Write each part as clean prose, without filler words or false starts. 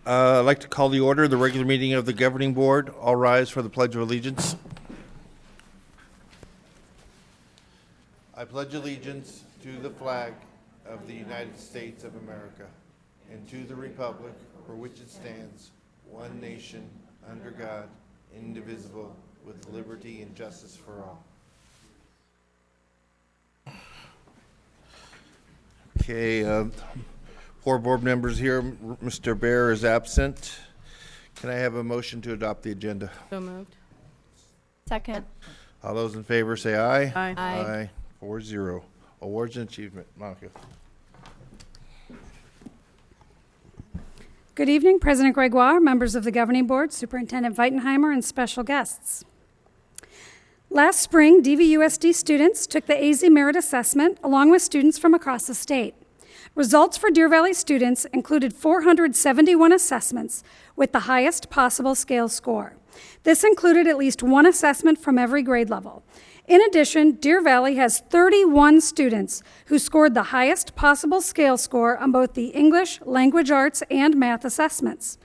I'd like to call the order, the regular meeting of the Governing Board. All rise for the Pledge of Allegiance. I pledge allegiance to the flag of the United States of America and to the republic for which it stands, one nation, under God, indivisible, with liberty and justice for all. Okay, 4 board members here. Mr. Bear is absent. Can I have a motion to adopt the agenda? So moved. Second. All those in favor say aye. Aye. Aye. 4-0. Awards and achievement. Monica. Good evening, President Gregoire, members of the Governing Board, Superintendent Weitenheimer, and special guests. Last spring, DVUSD students took the AZ Merit Assessment along with students from across the state. Results for Deer Valley students included 471 assessments with the highest possible scale score. This included at least one assessment from every grade level. In addition, Deer Valley has 31 students who scored the highest possible scale score on both the English, language arts, and math assessments.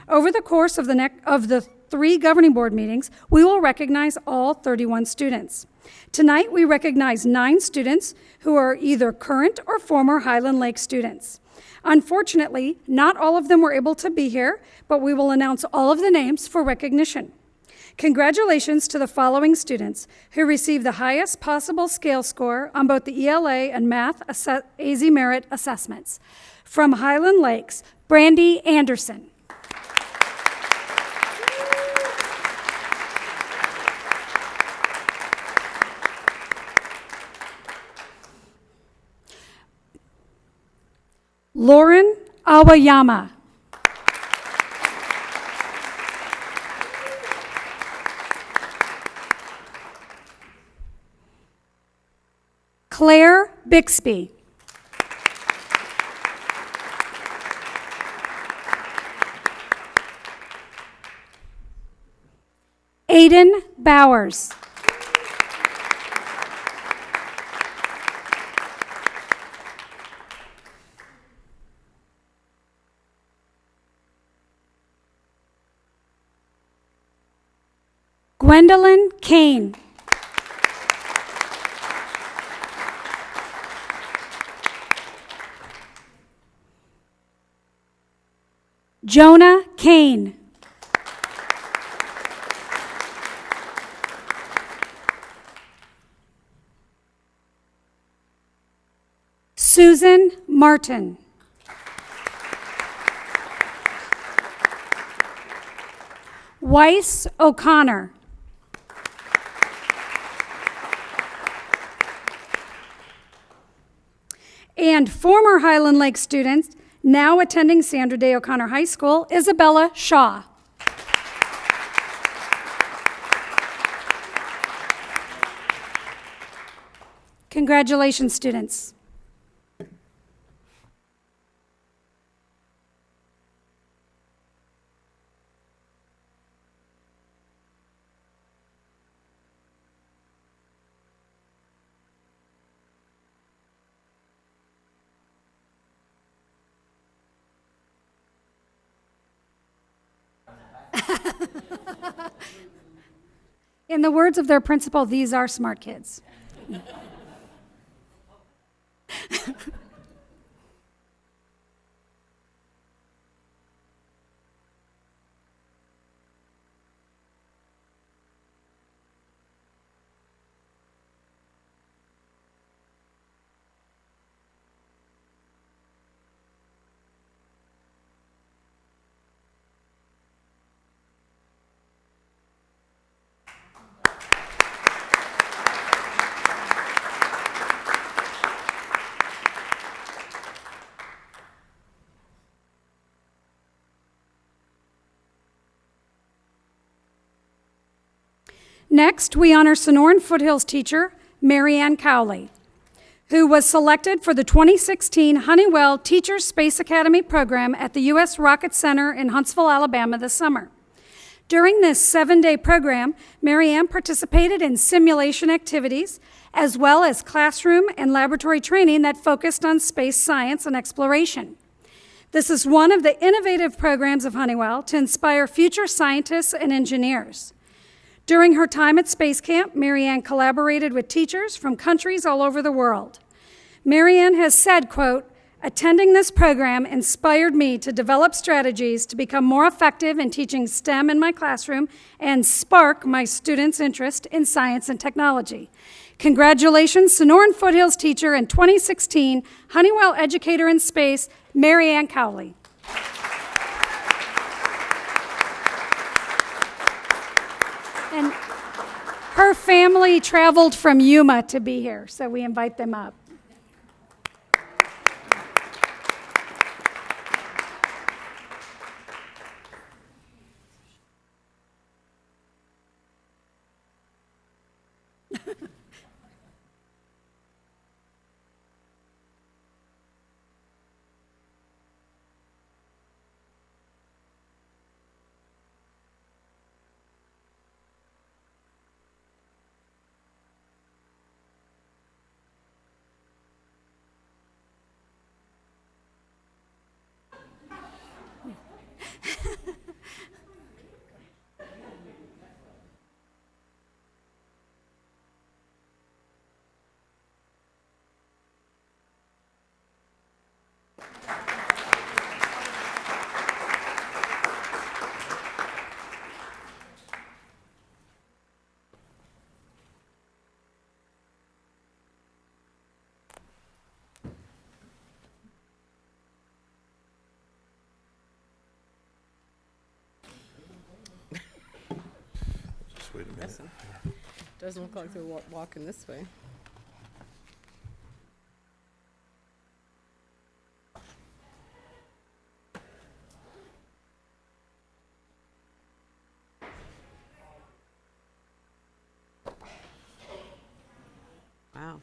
Over the course of the 3 governing board meetings, we will recognize all 31 students. Tonight, we recognize 9 students who are either current or former Highland Lake students. Unfortunately, not all of them were able to be here, but we will announce all of the names for recognition. Congratulations to the following students who received the highest possible scale score on both the ELA and Math AZ Merit assessments. From Highland Lakes, Brandy Anderson. Lauren Awayama. Claire Bixby. Aiden Bowers. Gwendolyn Kane. Jonah Kane. Susan Martin. Weiss O'Connor. And former Highland Lake students, now attending Sandra Day O'Connor High School, Isabella Shaw. Congratulations, students. In the words of their principal, these are smart kids. Next, we honor Sonoran Foothills teacher, Marianne Cowley, who was selected for the 2016 Honeywell Teachers Space Academy program at the U.S. Rocket Center in Huntsville, Alabama this summer. During this 7-day program, Marianne participated in simulation activities, as well as classroom and laboratory training that focused on space science and exploration. This is one of the innovative programs of Honeywell to inspire future scientists and engineers. During her time at Space Camp, Marianne collaborated with teachers from countries all over the world. Marianne has said, quote, "Attending this program inspired me to develop strategies to become more effective in teaching STEM in my classroom and spark my students' interest in science and technology. Congratulations, Sonoran Foothills teacher and 2016 Honeywell Educator in Space, Marianne Cowley." And her family traveled from Yuma to be here, so we invite them up. Just wait a minute. Doesn't look like they're walking this way. Wow.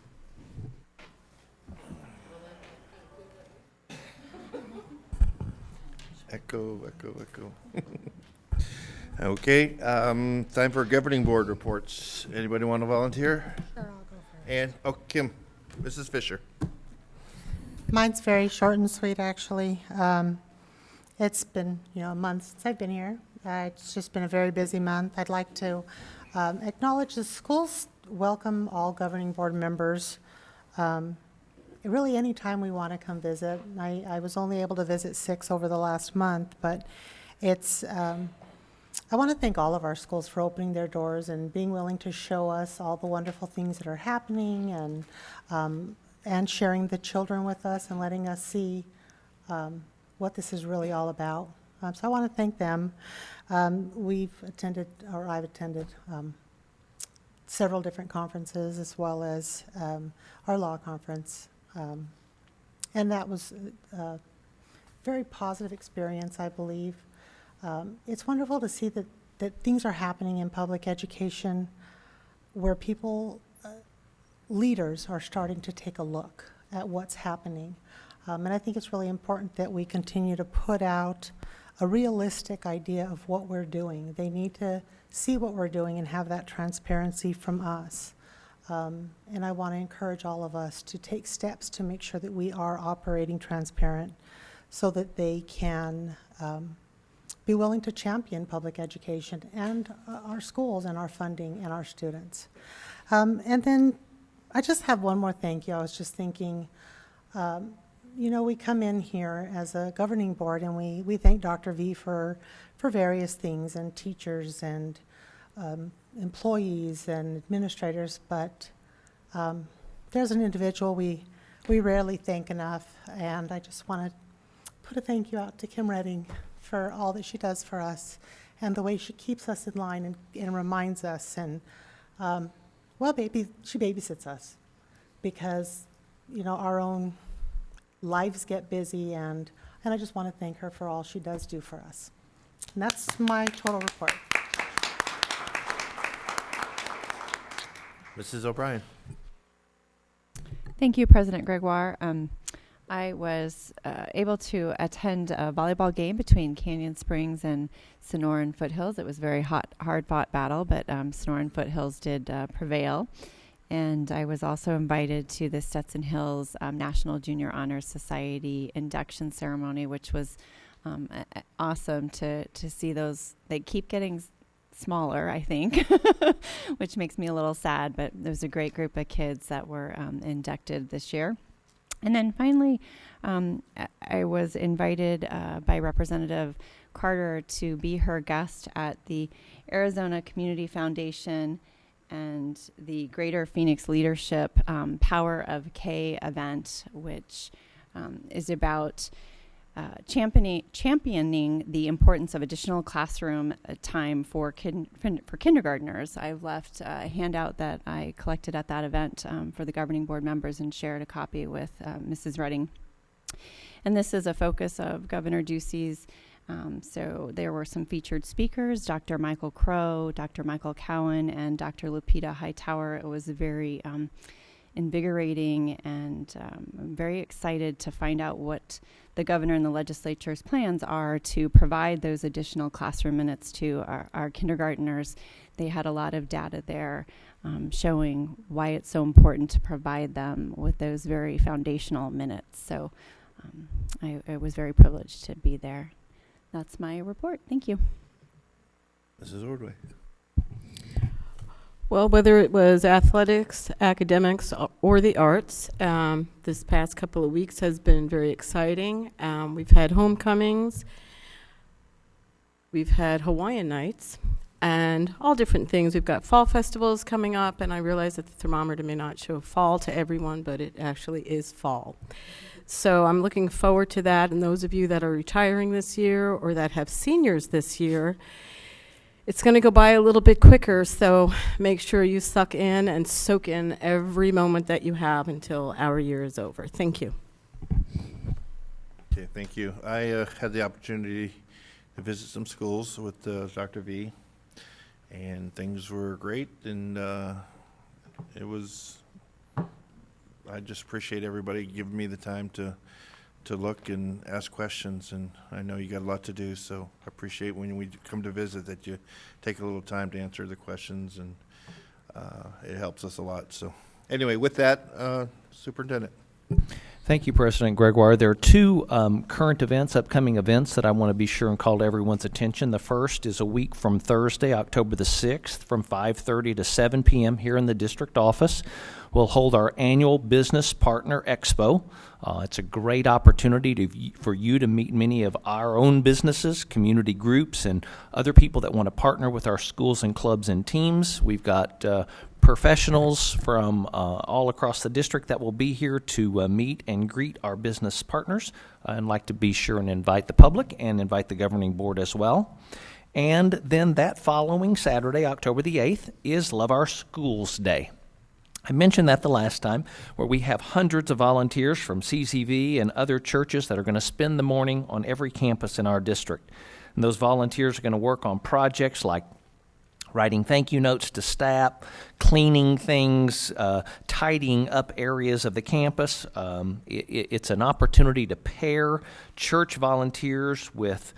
Echo, echo, echo. Okay, time for governing board reports. Anybody want to volunteer? Sure, I'll go first. And, oh, Kim, Mrs. Fisher. Mine's very short and sweet, actually. It's been, a month since I've been here. It's just been a very busy month. I'd like to acknowledge the schools welcome all governing board members. Really, anytime we want to come visit. I was only able to visit 6 over the last month, but it's, I want to thank all of our schools for opening their doors and being willing to show us all the wonderful things that are happening and sharing the children with us and letting us see what this is really all about. So I want to thank them. I've attended several different conferences as well as our law conference. And that was a very positive experience, I believe. It's wonderful to see that things are happening in public education where people, leaders are starting to take a look at what's happening. And I think it's really important that we continue to put out a realistic idea of what we're doing. They need to see what we're doing and have that transparency from us. And I want to encourage all of us to take steps to make sure that we are operating transparent so that they can be willing to champion public education and our schools and our funding and our students. And then I just have one more thank you. I was just thinking, we come in here as a governing board and we thank Dr. V for various things, and teachers and employees and administrators, but there's an individual we rarely thank enough, and I just want to put a thank you out to Kim Redding for all that she does for us and the way she keeps us in line and reminds us, and she babysits us because our own lives get busy, and I just want to thank her for all she does do for us. And that's my total report. Mrs. O'Brien. Thank you, President Gregoire. I was able to attend a volleyball game between Canyon Springs and Sonoran Foothills. It was a very hard-fought battle, but Sonoran Foothills did prevail. And I was also invited to the Stetson Hills National Junior Honor Society induction ceremony, which was awesome to see those. They keep getting smaller, I think, which makes me a little sad, but there was a great group of kids that were inducted this year. And then finally, I was invited by Representative Carter to be her guest at the Arizona Community Foundation and the Greater Phoenix Leadership Power of K event, which is about championing the importance of additional classroom time for kindergartners. I've left a handout that I collected at that event for the governing board members and shared a copy with Mrs. Redding. And this is a focus of Governor Ducey's. So there were some featured speakers, Dr. Michael Crow, Dr. Michael Cowan, and Dr. Lupita Hightower. It was very invigorating, and I'm very excited to find out what the governor and the legislature's plans are to provide those additional classroom minutes to our kindergartners. They had a lot of data there showing why it's so important to provide them with those very foundational minutes. So I was very privileged to be there. That's my report. Thank you. Mrs. Ordway. Well, whether it was athletics, academics, or the arts, this past couple of weeks has been very exciting. We've had homecomings, we've had Hawaiian nights, and all different things. We've got fall festivals coming up, and I realize that the thermometer may not show fall to everyone, but it actually is fall. So I'm looking forward to that, and those of you that are retiring this year or that have seniors this year, it's going to go by a little bit quicker, so make sure you suck in and soak in every moment that you have until our year is over. Thank you. Okay, thank you. I had the opportunity to visit some schools with Dr. V, and things were great, and I just appreciate everybody giving me the time to look and ask questions, and I know you got a lot to do, so I appreciate when we come to visit that you take a little time to answer the questions, and it helps us a lot. So anyway, with that, Superintendent. Thank you, President Gregoire. There are two current events, upcoming events, that I want to be sure and call to everyone's attention. The first is a week from Thursday, October the 6th, from 5:30 to 7 p.m. here in the district office. We'll hold our annual Business Partner Expo. It's a great opportunity for you to meet many of our own businesses, community groups, and other people that want to partner with our schools and clubs and teams. We've got professionals from all across the district that will be here to meet and greet our business partners. I'd like to be sure and invite the public and invite the governing board as well. And then that following Saturday, October the 8th, is Love Our Schools Day. I mentioned that the last time, where we have hundreds of volunteers from CCV and other churches that are going to spend the morning on every campus in our district. And those volunteers are going to work on projects like writing thank you notes to staff, cleaning things, tidying up areas of the campus. It's an opportunity to pair church volunteers with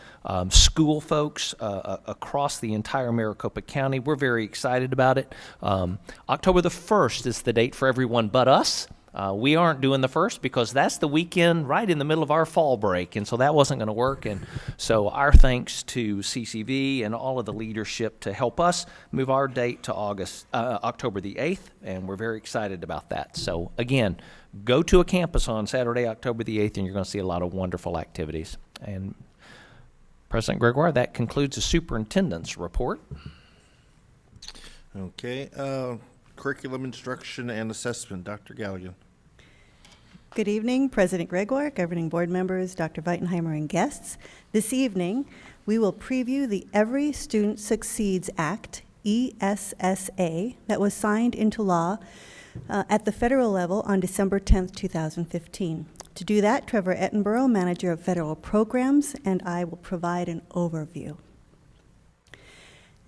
school folks across the entire Maricopa County. We're very excited about it. October the 1st is the date for everyone but us. We aren't doing the 1st because that's the weekend right in the middle of our fall break, and so that wasn't going to work. And so our thanks to CCV and all of the leadership to help us move our date to October the 8th, and we're very excited about that. So again, go to a campus on Saturday, October the 8th, and you're going to see a lot of wonderful activities. And President Gregoire, that concludes the superintendent's report. Okay, curriculum instruction and assessment, Dr. Galligan. Good evening, President Gregoire, governing board members, Dr. Weitenheimer, and guests. This evening, we will preview the Every Student Succeeds Act, ESSA, that was signed into law at the federal level on December 10th, 2015. To do that, Trevor Ettenborough, Manager of Federal Programs, and I will provide an overview.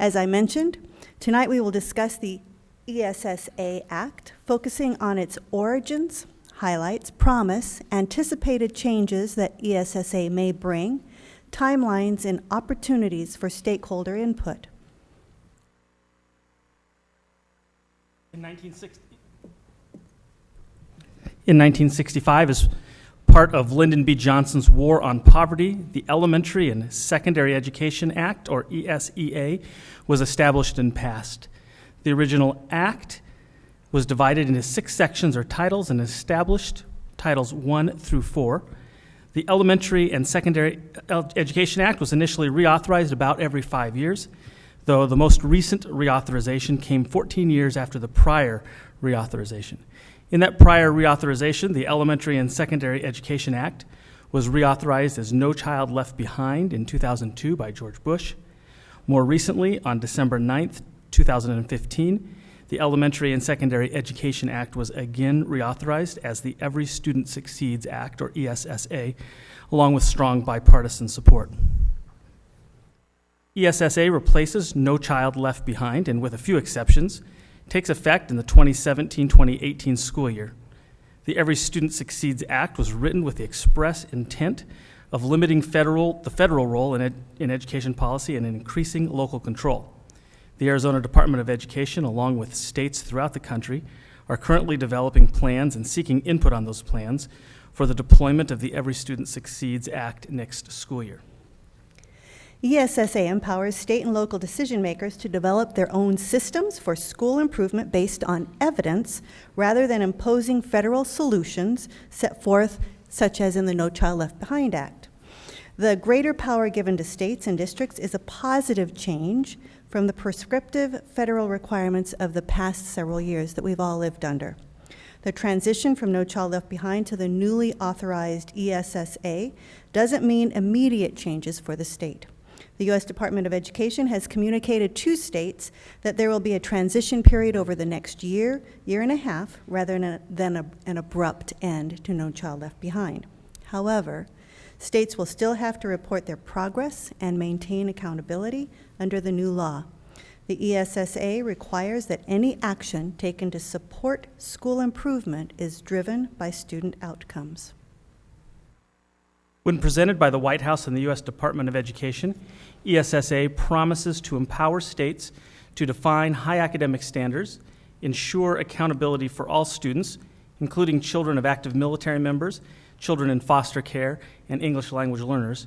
As I mentioned, tonight we will discuss the ESSA Act, focusing on its origins, highlights, promise, anticipated changes that ESSA may bring, timelines, and opportunities for stakeholder input. In 1960, In 1965, as part of Lyndon B. Johnson's War on Poverty, the Elementary and Secondary Education Act, or ESEA, was established and passed. The original act was divided into 6 sections or titles and established Titles 1 through 4. The Elementary and Secondary Education Act was initially reauthorized about every 5 years, though the most recent reauthorization came 14 years after the prior reauthorization. In that prior reauthorization, the Elementary and Secondary Education Act was reauthorized as No Child Left Behind in 2002 by George Bush. More recently, on December 9th, 2015, the Elementary and Secondary Education Act was again reauthorized as the Every Student Succeeds Act, or ESSA, along with strong bipartisan support. ESSA replaces No Child Left Behind, and with a few exceptions, takes effect in the 2017-2018 school year. The Every Student Succeeds Act was written with the express intent of limiting the federal role in education policy and increasing local control. The Arizona Department of Education, along with states throughout the country, are currently developing plans and seeking input on those plans for the deployment of the Every Student Succeeds Act next school year. ESSA empowers state and local decision makers to develop their own systems for school improvement based on evidence rather than imposing federal solutions set forth, such as in the No Child Left Behind Act. The greater power given to states and districts is a positive change from the prescriptive federal requirements of the past several years that we've all lived under. The transition from No Child Left Behind to the newly authorized ESSA doesn't mean immediate changes for the state. The U.S. Department of Education has communicated to states that there will be a transition period over the next year, year and a half, rather than an abrupt end to No Child Left Behind. However, states will still have to report their progress and maintain accountability under the new law. The ESSA requires that any action taken to support school improvement is driven by student outcomes. When presented by the White House and the U.S. Department of Education, ESSA promises to empower states to define high academic standards, ensure accountability for all students, including children of active military members, children in foster care, and English language learners,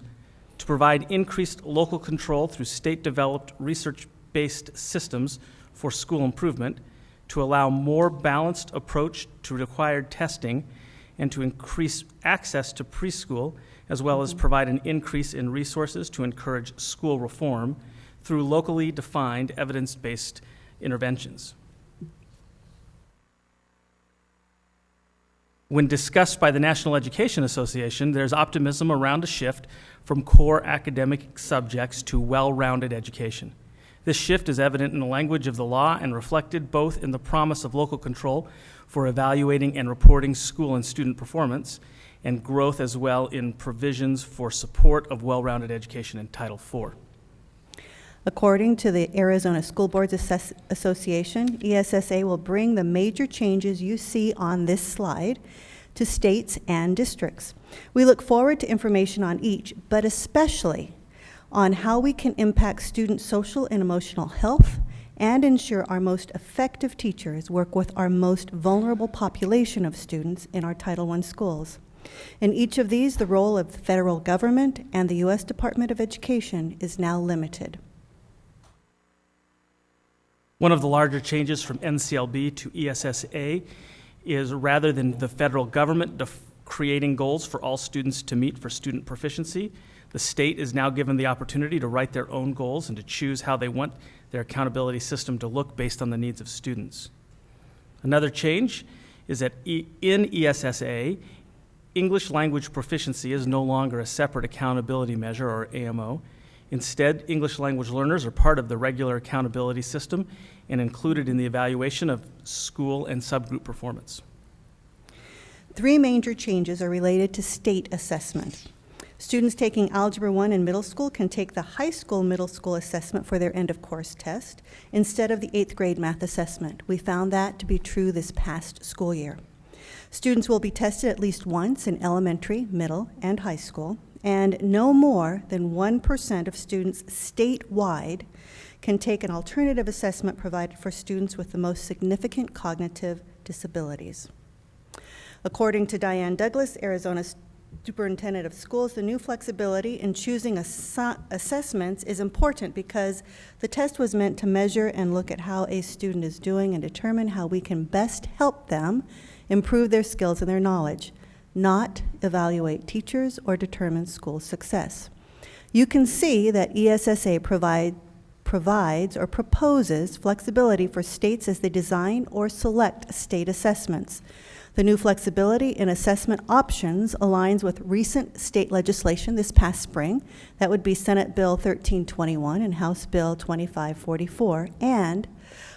to provide increased local control through state-developed research-based systems for school improvement, to allow more balanced approach to required testing, and to increase access to preschool, as well as provide an increase in resources to encourage school reform through locally defined evidence-based interventions. When discussed by the National Education Association, there's optimism around a shift from core academic subjects to well-rounded education. This shift is evident in the language of the law and reflected both in the promise of local control for evaluating and reporting school and student performance, and growth as well in provisions for support of well-rounded education in Title IV. According to the Arizona School Boards Association, ESSA will bring the major changes you see on this slide to states and districts. We look forward to information on each, but especially on how we can impact student social and emotional health and ensure our most effective teachers work with our most vulnerable population of students in our Title I schools. In each of these, the role of the federal government and the U.S. Department of Education is now limited. One of the larger changes from NCLB to ESSA is rather than the federal government creating goals for all students to meet for student proficiency, the state is now given the opportunity to write their own goals and to choose how they want their accountability system to look based on the needs of students. Another change is that in ESSA, English language proficiency is no longer a separate accountability measure, or AMO. Instead, English language learners are part of the regular accountability system and included in the evaluation of school and subgroup performance. 3 major changes are related to state assessment. Students taking Algebra 1 in middle school can take the high school middle school assessment for their end-of-course test instead of the 8th grade math assessment. We found that to be true this past school year. Students will be tested at least once in elementary, middle, and high school, and no more than 1% of students statewide can take an alternative assessment provided for students with the most significant cognitive disabilities. According to Diane Douglas, Arizona Superintendent of Schools, the new flexibility in choosing assessments is important because the test was meant to measure and look at how a student is doing and determine how we can best help them improve their skills and their knowledge, not evaluate teachers or determine school success. You can see that ESSA provides or proposes flexibility for states as they design or select state assessments. The new flexibility in assessment options aligns with recent state legislation this past spring. That would be Senate Bill 1321 and House Bill 2544. And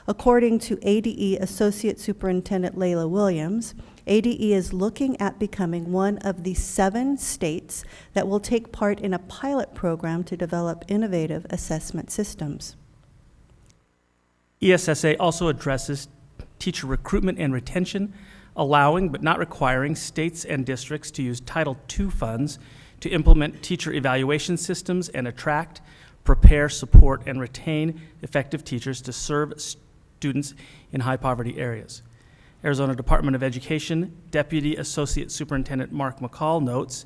according to ADE Associate Superintendent Layla Williams, ADE is looking at becoming one of the 7 states that will take part in a pilot program to develop innovative assessment systems. ESSA also addresses teacher recruitment and retention, allowing but not requiring states and districts to use Title II funds to implement teacher evaluation systems and attract, prepare, support, and retain effective teachers to serve students in high poverty areas. Arizona Department of Education Deputy Associate Superintendent Mark McCall notes,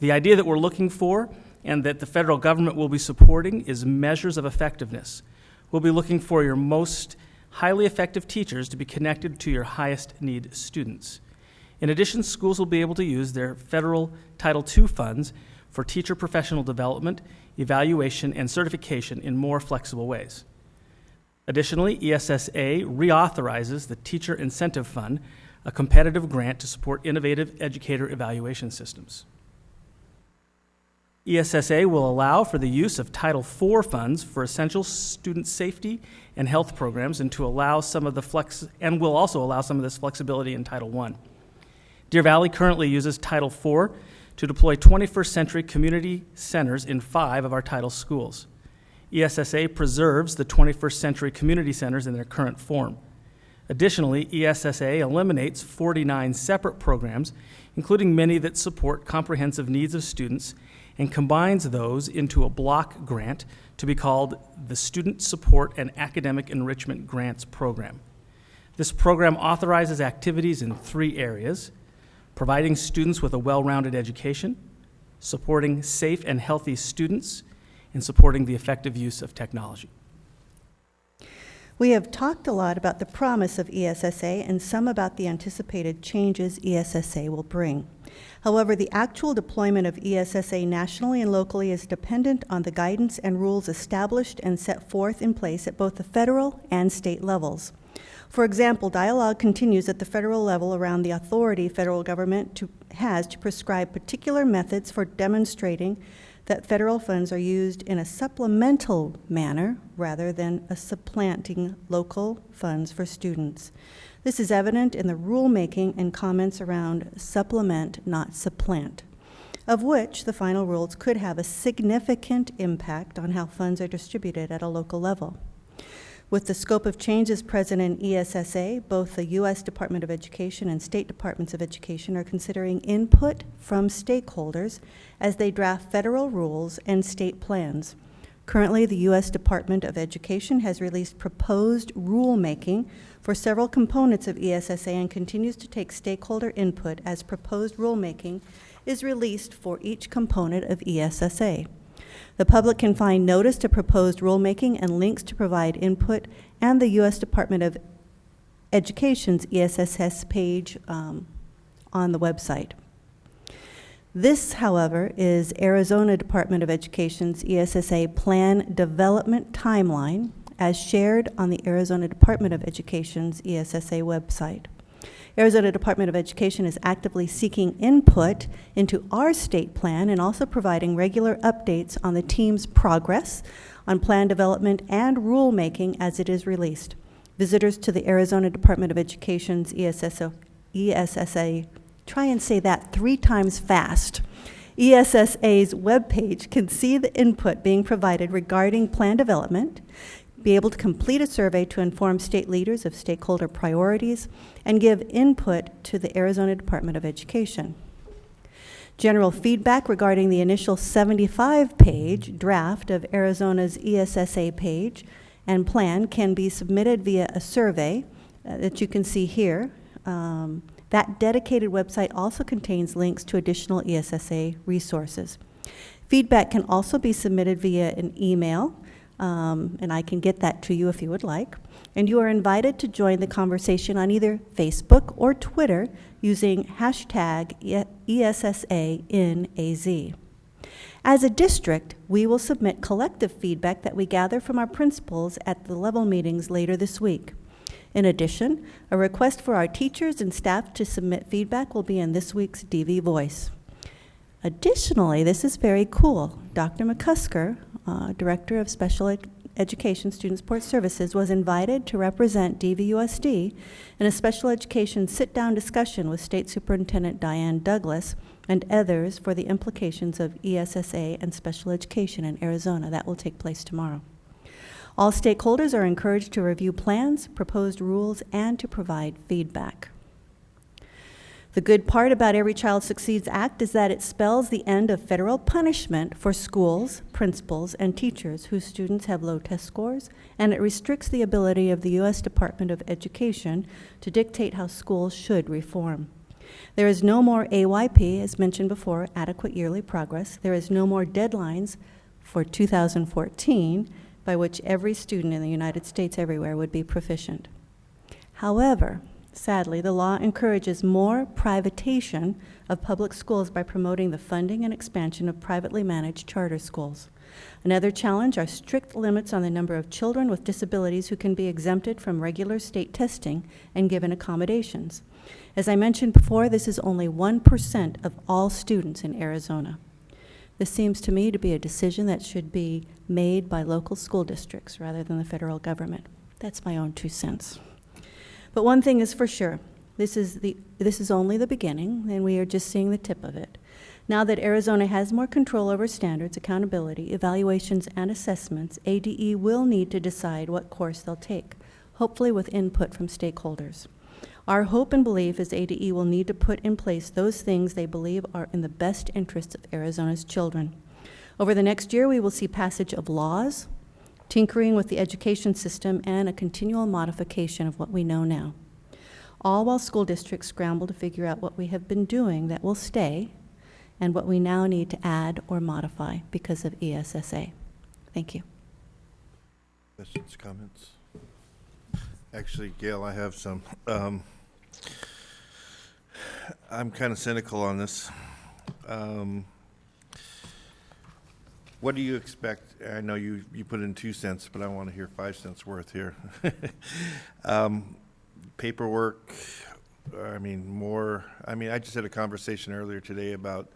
the idea that we're looking for and that the federal government will be supporting is measures of effectiveness. We'll be looking for your most highly effective teachers to be connected to your highest need students. In addition, schools will be able to use their federal Title II funds for teacher professional development, evaluation, and certification in more flexible ways. Additionally, ESSA reauthorizes the Teacher Incentive Fund, a competitive grant to support innovative educator evaluation systems. ESSA will allow for the use of Title IV funds for essential student safety and health programs, and will also allow some of this flexibility in Title I. Deer Valley currently uses Title IV to deploy 21st century community centers in 5 of our Title schools. ESSA preserves the 21st century community centers in their current form. Additionally, ESSA eliminates 49 separate programs, including many that support comprehensive needs of students, and combines those into a block grant to be called the Student Support and Academic Enrichment Grants Program. This program authorizes activities in 3 areas: providing students with a well-rounded education, supporting safe and healthy students, and supporting the effective use of technology. We have talked a lot about the promise of ESSA and some about the anticipated changes ESSA will bring. However, the actual deployment of ESSA nationally and locally is dependent on the guidance and rules established and set forth in place at both the federal and state levels. For example, dialogue continues at the federal level around the authority federal government has to prescribe particular methods for demonstrating that federal funds are used in a supplemental manner rather than a supplanting local funds for students. This is evident in the rulemaking and comments around supplement, not supplant, of which the final rules could have a significant impact on how funds are distributed at a local level. With the scope of changes present in ESSA, both the U.S. Department of Education and state departments of education are considering input from stakeholders as they draft federal rules and state plans. Currently, the U.S. Department of Education has released proposed rulemaking for several components of ESSA and continues to take stakeholder input as proposed rulemaking is released for each component of ESSA. The public can find notice to proposed rulemaking and links to provide input and the U.S. Department of Education's ESSS page on the website. This, however, is Arizona Department of Education's ESSA Plan Development Timeline as shared on the Arizona Department of Education's ESSA website. Arizona Department of Education is actively seeking input into our state plan and also providing regular updates on the team's progress on plan development and rulemaking as it is released. Visitors to the Arizona Department of Education's ESSA, try and say that 3 times fast, ESSA's webpage can see the input being provided regarding plan development, be able to complete a survey to inform state leaders of stakeholder priorities, and give input to the Arizona Department of Education. General feedback regarding the initial 75-page draft of Arizona's ESSA page and plan can be submitted via a survey that you can see here, That dedicated website also contains links to additional ESSA resources. Feedback can also be submitted via an email, and I can get that to you if you would like. And you are invited to join the conversation on either Facebook or Twitter using hashtag ESSAinAZ. As a district, we will submit collective feedback that we gather from our principals at the level meetings later this week. In addition, a request for our teachers and staff to submit feedback will be in this week's DV Voice. Additionally, this is very cool. Dr. McCusker, Director of Special Education Student Support Services, was invited to represent DVUSD in a special education sit-down discussion with State Superintendent Diane Douglas and others for the implications of ESSA and special education in Arizona. That will take place tomorrow. All stakeholders are encouraged to review plans, proposed rules, and to provide feedback. The good part about Every Child Succeeds Act is that it spells the end of federal punishment for schools, principals, and teachers whose students have low test scores, and it restricts the ability of the U.S. Department of Education to dictate how schools should reform. There is no more AYP, as mentioned before, adequate yearly progress. There is no more deadlines for 2014 by which every student in the United States everywhere would be proficient. However, sadly, the law encourages more privatization of public schools by promoting the funding and expansion of privately managed charter schools. Another challenge are strict limits on the number of children with disabilities who can be exempted from regular state testing and given accommodations. As I mentioned before, this is only 1% of all students in Arizona. This seems to me to be a decision that should be made by local school districts rather than the federal government. That's my own 2 cents. But one thing is for sure, this is only the beginning, and we are just seeing the tip of it. Now that Arizona has more control over standards, accountability, evaluations, and assessments, ADE will need to decide what course they'll take, hopefully with input from stakeholders. Our hope and belief is ADE will need to put in place those things they believe are in the best interests of Arizona's children. Over the next year, we will see passage of laws, tinkering with the education system, and a continual modification of what we know now. All while school districts scramble to figure out what we have been doing that will stay and what we now need to add or modify because of ESSA. Thank you. Questions, comments? Actually, Gail, I have some. I'm kind of cynical on this. What do you expect? I know you put in 2 cents, but I want to hear 5 cents worth here. Paperwork, more. I just had a conversation earlier today about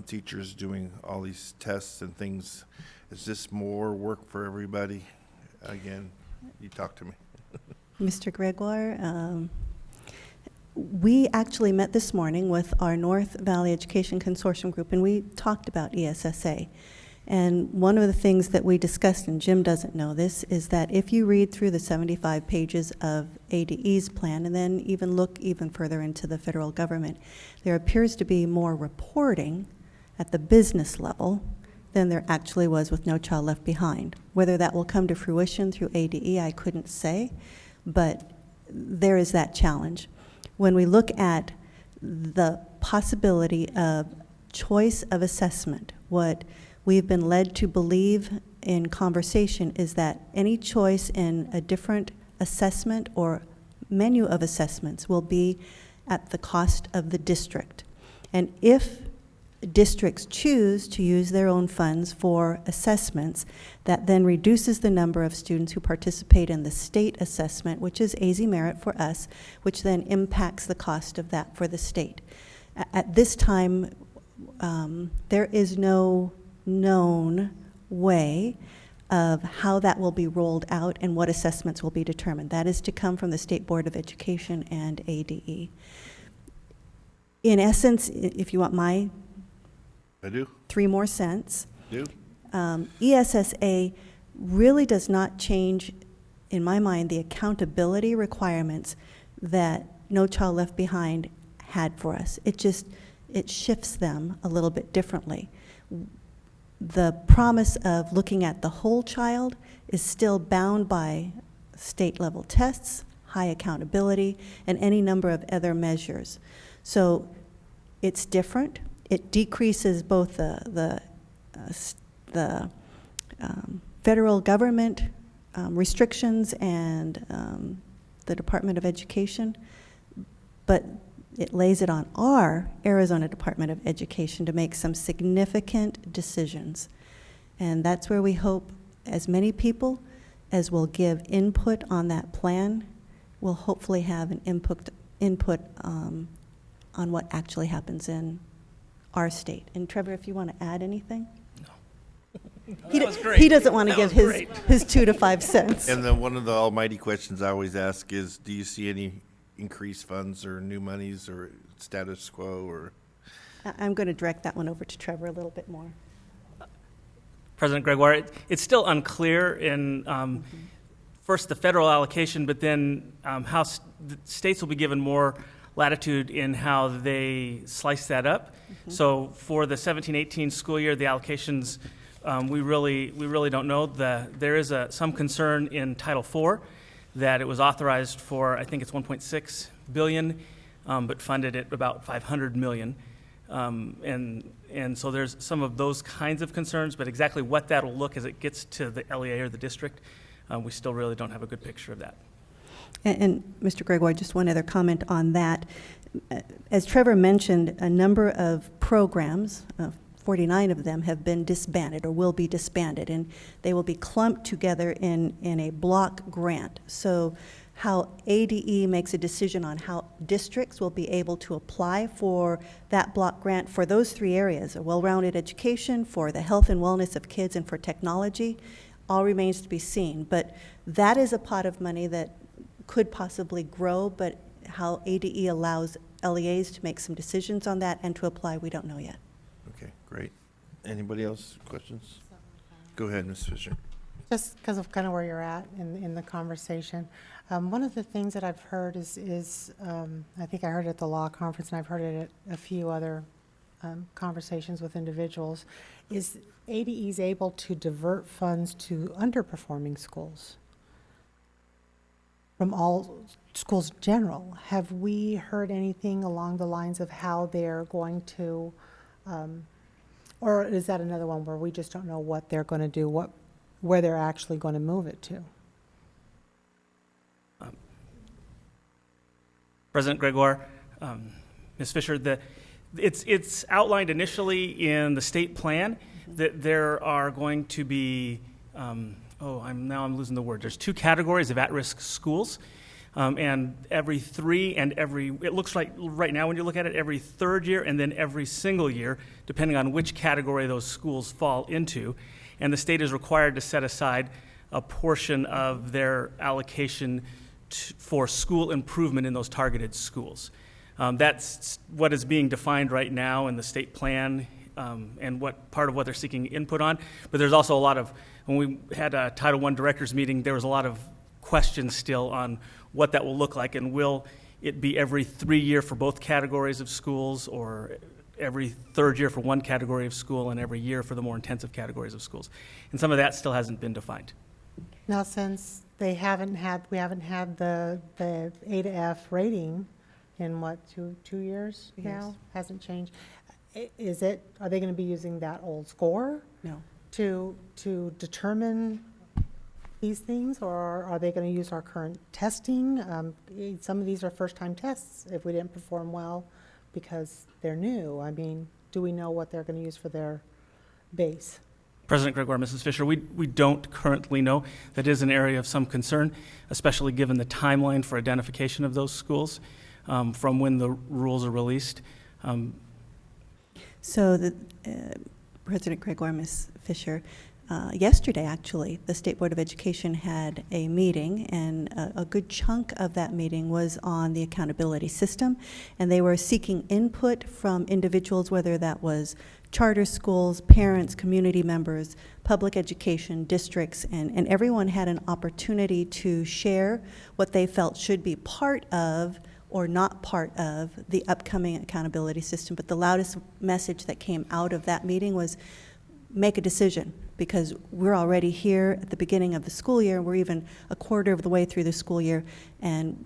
teachers doing all these tests and things. Is this more work for everybody? Again, you talk to me. Mr. Gregoire, we actually met this morning with our North Valley Education Consortium group, and we talked about ESSA. And one of the things that we discussed, and Jim doesn't know this, is that if you read through the 75 pages of ADE's plan and then even look even further into the federal government, there appears to be more reporting at the business level than there actually was with No Child Left Behind. Whether that will come to fruition through ADE, I couldn't say, but there is that challenge. When we look at the possibility of choice of assessment, what we've been led to believe in conversation is that any choice in a different assessment or menu of assessments will be at the cost of the district. And if districts choose to use their own funds for assessments, that then reduces the number of students who participate in the state assessment, which is AZ Merit for us, which then impacts the cost of that for the state. At this time, there is no known way of how that will be rolled out and what assessments will be determined. That is to come from the State Board of Education and ADE. In essence, if you want my I do. 3 more cents. Do. ESSA really does not change, in my mind, the accountability requirements that No Child Left Behind had for us. It shifts them a little bit differently. The promise of looking at the whole child is still bound by state level tests, high accountability, and any number of other measures. So it's different. It decreases both the federal government restrictions and the Department of Education, but it lays it on our Arizona Department of Education to make some significant decisions. And that's where we hope as many people as will give input on that plan will hopefully have an input on what actually happens in our state. And Trevor, if you want to add anything? That was great. He doesn't want to That give was his 2 to 5 cents. And then one of the almighty questions I always ask is, do you see any increased funds or new monies or status quo or? I'm going to direct that one over to Trevor a little bit more. President Gregoire, it's still unclear in first the federal allocation, but then how the states will be given more latitude in how they slice that up. So for the 17-18 school year, the allocations we really don't know. There is some concern in Title IV that it was authorized for, I think it's 1.6 billion, but funded at about 500 million. And so there's some of those kinds of concerns, but exactly what that'll look as it gets to the LEA or the district, we still really don't have a good picture of that. And Mr. Gregoire, just one other comment on that. As Trevor mentioned, a number of programs, 49 of them, have been disbanded or will be disbanded, and they will be clumped together in a block grant. So how ADE makes a decision on how districts will be able to apply for that block grant for those 3 areas, a well-rounded education, for the health and wellness of kids, and for technology, all remains to be seen. But that is a pot of money that could possibly grow, but how ADE allows LEAs to make some decisions on that and to apply, we don't know yet. Okay, great. Anybody else questions? Go ahead, Ms. Fisher. Just because of kind of where you're at in the conversation. One of the things that I've heard is I think I heard it at the law conference, and I've heard it at a few other conversations with individuals, is ADE is able to divert funds to underperforming schools from all schools in general. Have we heard anything along the lines of how they're going to, or is that another one where we just don't know what they're going to do, where they're actually going to move it to? President Gregoire, Ms. Fisher, it's outlined initially in the state plan that there are going to be, I'm losing the word. There's 2 categories of at-risk schools, and every 3 and it looks like right now when you look at it, every 3rd year and then every single year, depending on which category those schools fall into. And the state is required to set aside a portion of their allocation for school improvement in those targeted schools. That's what is being defined right now in the state plan, and what part of what they're seeking input on. But there's also a lot of, when we had a Title I directors meeting, there was a lot of questions still on what that will look like, and will it be every 3 year for both categories of schools, or every 3rd year for one category of school and every year for the more intensive categories of schools. And some of that still hasn't been defined. Now, since we haven't had the A to F rating in what, two years now? Hasn't changed. Are they going to be using that old score? No. To determine these things, or are they going to use our current testing? Some of these are first-time tests if we didn't perform well because they're new. I mean, do we know what they're going to use for their base? President Gregoire, Mrs. Fisher, we don't currently know. That is an area of some concern, especially given the timeline for identification of those schools from when the rules are released. So, President Gregoire, Ms. Fisher, yesterday, actually, the State Board of Education had a meeting, and a good chunk of that meeting was on the accountability system, and they were seeking input from individuals, whether that was charter schools, parents, community members, public education, districts, and everyone had an opportunity to share what they felt should be part of or not part of the upcoming accountability system. But the loudest message that came out of that meeting was make a decision, because we're already here at the beginning of the school year. We're even a quarter of the way through the school year, and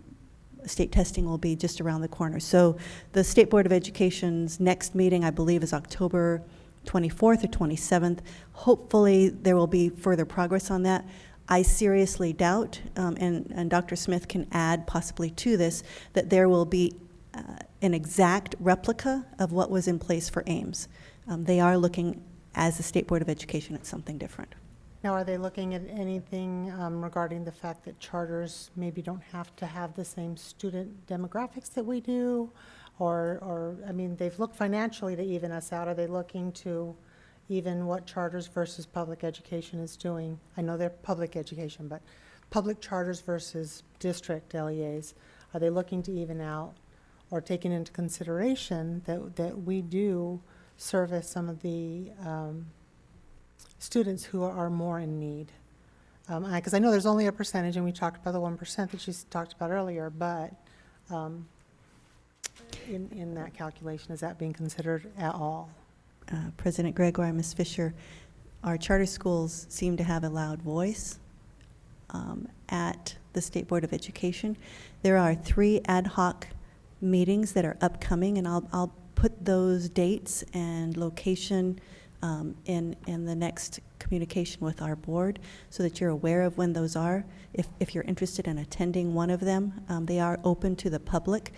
state testing will be just around the corner. So the State Board of Education's next meeting, I believe, is October 24th or 27th. Hopefully there will be further progress on that. I seriously doubt, and Dr. Smith can add possibly to this, that there will be an exact replica of what was in place for Ames. They are looking, as the State Board of Education, at something different. Now, are they looking at anything regarding the fact that charters maybe don't have to have the same student demographics that we do? Or I mean, they've looked financially to even us out. Are they looking to even what charters versus public education is doing? I know they're public education, but public charters versus district LEAs, are they looking to even out or taking into consideration that we do service some of the students who are more in need? Because I know there's only a percentage, and we talked about the 1% that she talked about earlier, but in that calculation, is that being considered at all? President Gregoire, Ms. Fisher, our charter schools seem to have a loud voice at the State Board of Education. There are 3 ad hoc meetings that are upcoming, and I'll put those dates and location in the next communication with our board so that you're aware of when those are. If you're interested in attending one of them, they are open to the public.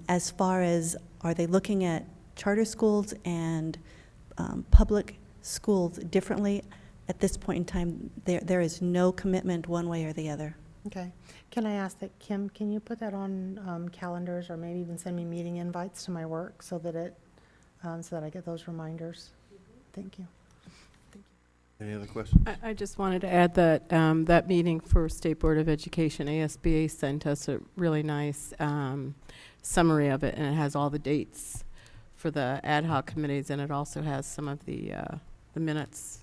As far as, are they looking at charter schools and public schools differently? At this point in time, there is no commitment one way or the other. Okay. Can I ask that, Kim, can you put that on calendars, or maybe even send me meeting invites to my work so that so that I get those reminders? Thank you. Any other questions? I just wanted to add that that meeting for State Board of Education, ASBA sent us a really nice summary of it, and it has all the dates for the ad hoc committees, and it also has some of the minutes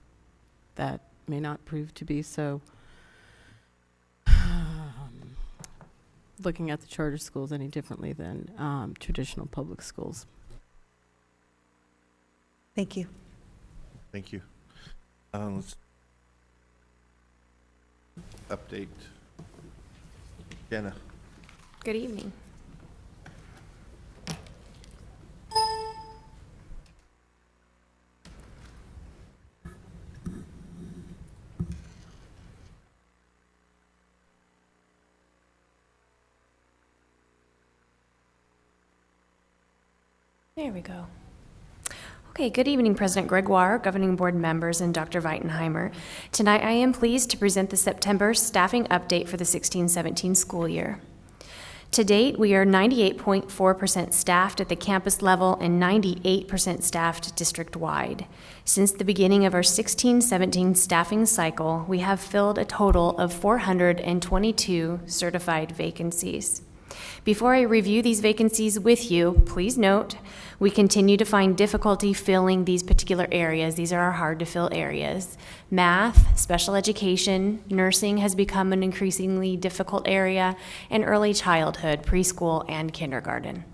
that may not prove to be so looking at the charter schools any differently than traditional public schools. Thank you. Thank you. Let's update. Jenna. Good evening. There we go. Okay, good evening, President Gregoire, Governing Board members, and Dr. Weitenheimer. Tonight I am pleased to present the September staffing update for the 16-17 school year. To date, we are 98.4% staffed at the campus level and 98% staffed district-wide. Since the beginning of our 16-17 staffing cycle, we have filled a total of 422 certified vacancies. Before I review these vacancies with you, please note we continue to find difficulty filling these particular areas. These are our hard-to-fill areas. Math, special education, nursing has become an increasingly difficult area, and early childhood, preschool, and kindergarten.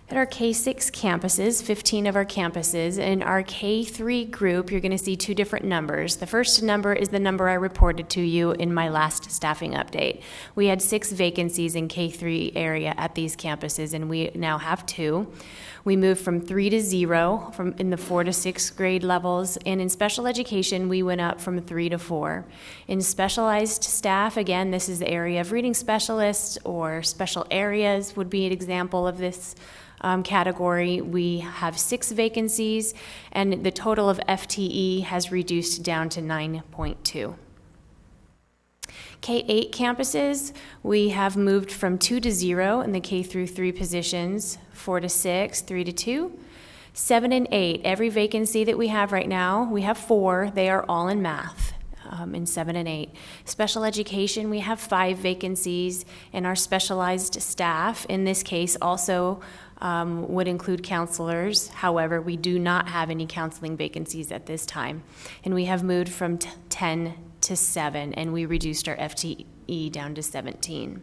At our K-6 campuses, 15 of our campuses, in our K-3 group, you're going to see 2 different numbers. The first number is the number I reported to you in my last staffing update. We had 6 vacancies in K-3 area at these campuses, and we now have 2. We moved from 3 to 0 in the 4 to 6 grade levels, and in special education, we went up from 3 to 4. In specialized staff, again, this is the area of reading specialists or special areas would be an example of this category. We have 6 vacancies, and the total of FTE has reduced down to 9.2. K-8 campuses, we have moved from 2 to 0 in the K through 3 positions, 4 to 6, 3 to 2, 7 and 8. Every vacancy that we have right now, we have 4. They are all in math. In 7 and 8. Special education, we have 5 vacancies, and our specialized staff, in this case, also would include counselors. However, we do not have any counseling vacancies at this time. And we have moved from 10 to 7, and we reduced our FTE down to 17.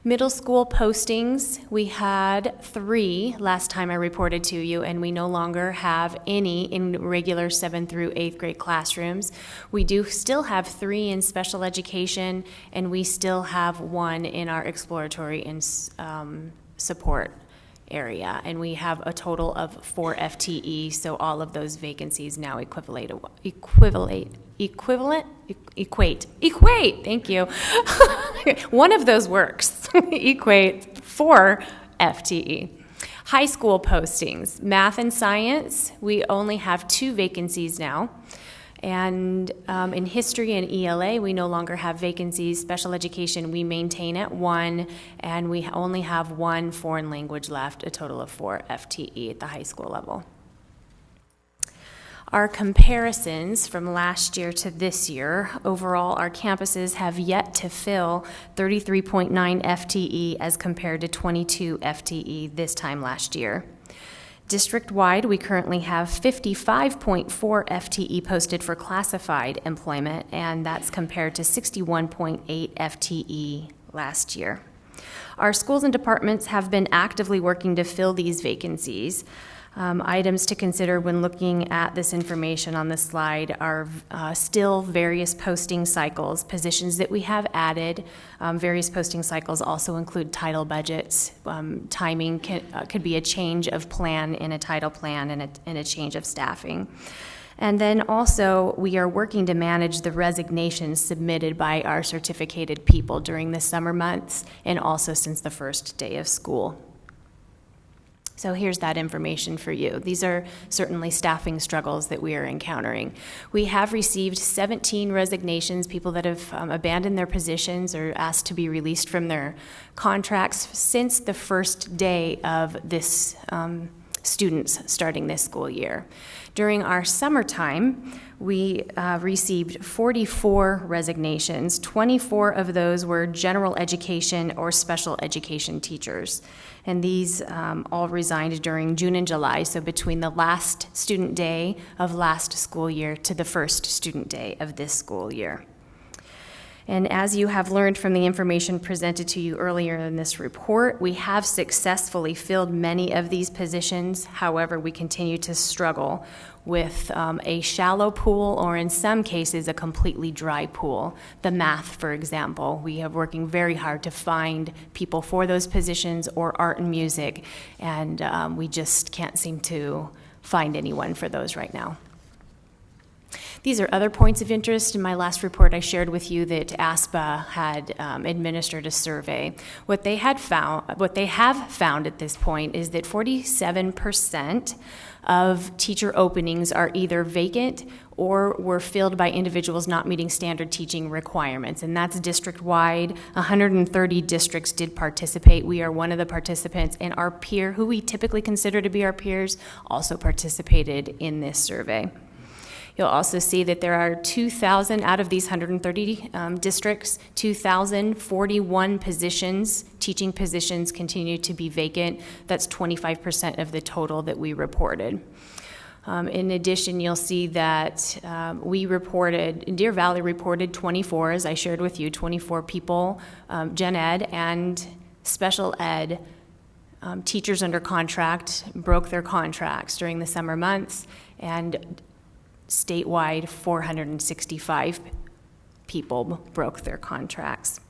Middle school postings, we had 3 last time I reported to you, and we no longer have any in regular 7th through 8th grade classrooms. We do still have 3 in special education, and we still have 1 in our exploratory and support area, and we have a total of 4 FTE, so all of those vacancies now equate, thank you. One of those works, equate 4 FTE. High school postings, math and science, we only have 2 vacancies now. And in history and ELA, we no longer have vacancies. Special education, we maintain at 1, and we only have 1 foreign language left, a total of 4 FTE at the high school level. Our comparisons from last year to this year, overall, our campuses have yet to fill 33.9 FTE as compared to 22 FTE this time last year. District-wide, we currently have 55.4 FTE posted for classified employment, and that's compared to 61.8 FTE last year. Our schools and departments have been actively working to fill these vacancies. Items to consider when looking at this information on this slide are still various posting cycles, positions that we have added. Various posting cycles also include title budgets. Timing could be a change of plan in a title plan and a change of staffing. And then also, we are working to manage the resignations submitted by our certificated people during the summer months and also since the first day of school. So here's that information for you. These are certainly staffing struggles that we are encountering. We have received 17 resignations, people that have abandoned their positions or asked to be released from their contracts since the first day of this students starting this school year. During our summertime, we received 44 resignations. 24 of those were general education or special education teachers. And these all resigned during June and July, so between the last student day of last school year to the first student day of this school year. And as you have learned from the information presented to you earlier in this report, we have successfully filled many of these positions. However, we continue to struggle with a shallow pool, or in some cases, a completely dry pool. The math, for example, we are working very hard to find people for those positions, or art and music, and we just can't seem to find anyone for those right now. These are other points of interest. In my last report, I shared with you that ASPA had administered a survey. What they have found at this point is that 47% of teacher openings are either vacant or were filled by individuals not meeting standard teaching requirements, and that's district-wide. 130 districts did participate. We are one of the participants, and our peer, who we typically consider to be our peers, also participated in this survey. You'll also see that there are 2,000 out of these 130 districts, 2,041 positions, teaching positions continue to be vacant. That's 25% of the total that we reported. In addition, you'll see that Deer Valley reported 24, as I shared with you, 24 people, gen ed and special ed teachers under contract broke their contracts during the summer months, and statewide, 465 people broke their contracts.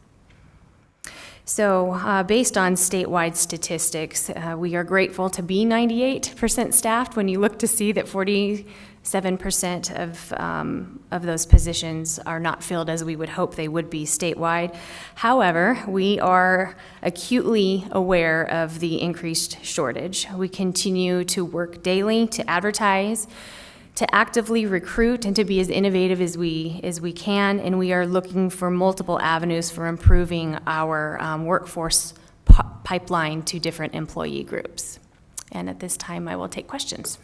So based on statewide statistics, we are grateful to be 98% staffed when you look to see that 47% of those positions are not filled as we would hope they would be statewide. However, we are acutely aware of the increased shortage. We continue to work daily to advertise, to actively recruit, and to be as innovative as we can, and we are looking for multiple avenues for improving our workforce pipeline to different employee groups. And at this time, I will take questions.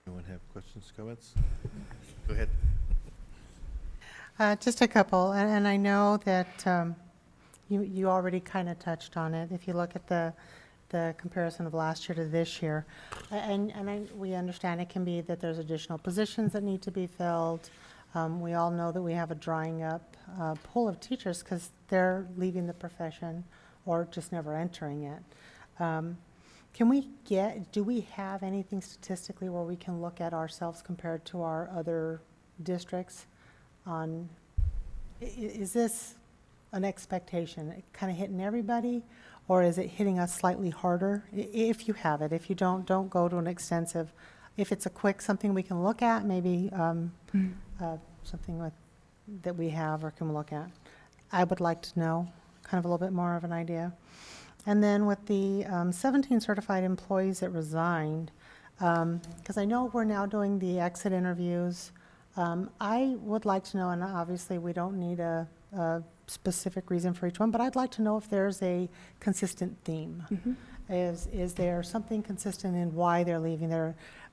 Anyone have questions, comments? Go ahead. Just a couple, and I know that you already kind of touched on it. If you look at the comparison of last year to this year, and we understand it can be that there's additional positions that need to be filled, We all know that we have a drying up pool of teachers because they're leaving the profession or just never entering it. Do we have anything statistically where we can look at ourselves compared to our other districts on, is this an expectation, kind of hitting everybody, or is it hitting us slightly harder? If you have it. If you don't go to an extensive. If it's a quick something we can look at, maybe something that we have or can look at. I would like to know kind of a little bit more of an idea. And then with the 17 certified employees that resigned, because I know we're now doing the exit interviews, I would like to know, and obviously we don't need a specific reason for each one, but I'd like to know if there's a consistent theme. Mm-hmm. Is there something consistent in why they're leaving?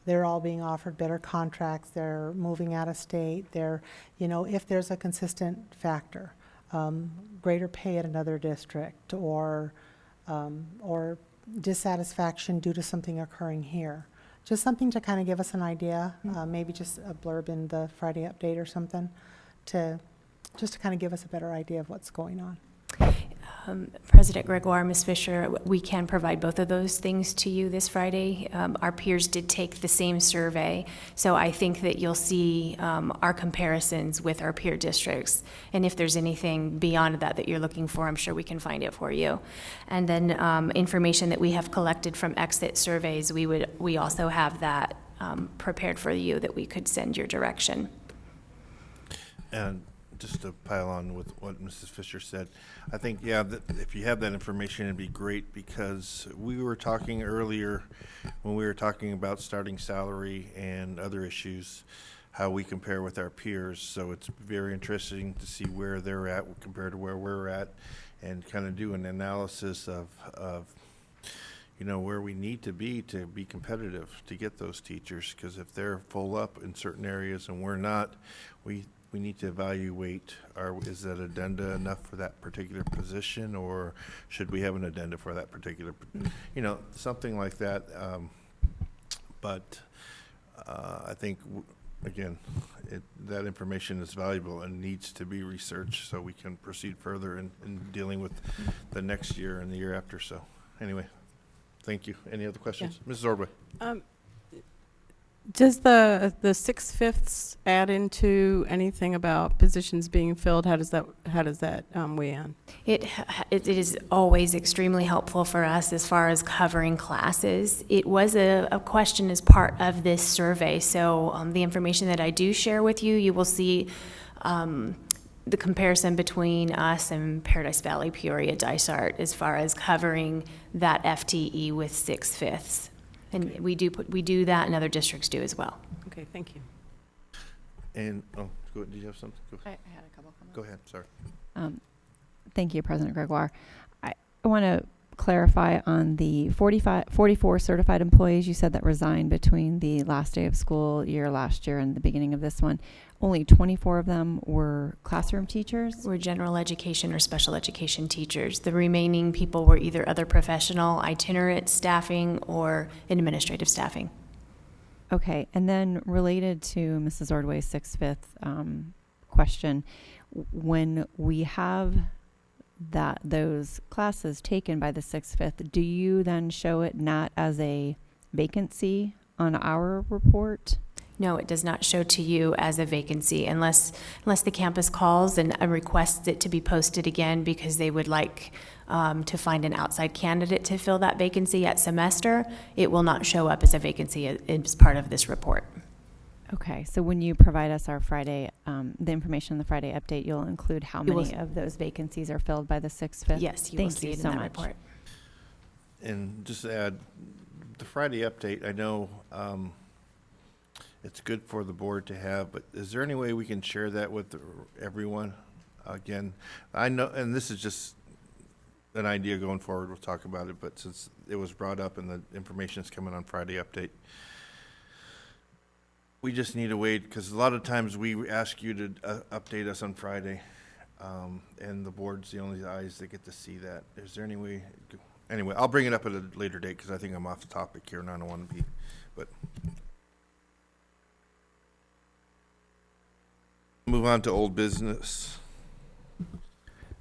They're all being offered better contracts. They're moving out of state. If there's a consistent factor, greater pay at another district, or dissatisfaction due to something occurring here. Just something to kind of give us an idea, maybe just a blurb in the Friday update or something, to kind of give us a better idea of what's going on. President Gregoire, Ms. Fisher, we can provide both of those things to you this Friday. Our peers did take the same survey, so I think that you'll see our comparisons with our peer districts. And if there's anything beyond that you're looking for, I'm sure we can find it for you. And then information that we have collected from exit surveys, we also have that prepared for you that we could send your direction. And just to pile on with what Mrs. Fisher said, I think, yeah, if you have that information, it'd be great, because we were talking earlier when we were talking about starting salary and other issues, how we compare with our peers. So it's very interesting to see where they're at compared to where we're at, and kind of do an analysis of where we need to be competitive to get those teachers, because if they're full up in certain areas and we're not, we need to evaluate, is that addenda enough for that particular position, or should we have an addenda for that particular, something like that. But I think, again, that information is valuable and needs to be researched so we can proceed further in dealing with the next year and the year after. So anyway, thank you. Any other questions? Yeah. Mrs. Ordway. Does the 6/5 add into anything about positions being filled? How does that weigh in? It is always extremely helpful for us as far as covering classes. It was a question as part of this survey, so the information that I do share with you, you will see the comparison between us and Paradise Valley, Peoria, Dysart, as far as covering that FTE with 6/5. And we do that, and other districts do as well. Okay, thank you. And did you have something? I had a couple comments. Go ahead. Sorry. Thank you, President Gregoire. I want to clarify on the 44 certified employees you said that resigned between the last day of school year last year and the beginning of this one. Only 24 of them were classroom teachers? Were general education or special education teachers. The remaining people were either other professional, itinerant staffing, or administrative staffing. Okay, and then related to Mrs. Ordway's 6/5 question, when we have those classes taken by the 6/5, do you then show it not as a vacancy on our report? No, it does not show to you as a vacancy unless the campus calls and requests it to be posted again because they would like to find an outside candidate to fill that vacancy at semester. It will not show up as a vacancy as part of this report. Okay, so when you provide us our Friday, the information on the Friday update, you'll include how many of those vacancies are filled by the 6/5? Yes, you will see it in that report. And just to add, the Friday update, I know it's good for the board to have, but is there any way we can share that with everyone? Again, I know, and this is just an idea going forward, we'll talk about it, but since it was brought up and the information is coming on Friday update, we just need to wait, because a lot of times we ask you to update us on Friday, and the board's the only eyes that get to see that. Is there any way? Anyway, I'll bring it up at a later date, because I think I'm off the topic here, and I don't want to be, but... move on to old business.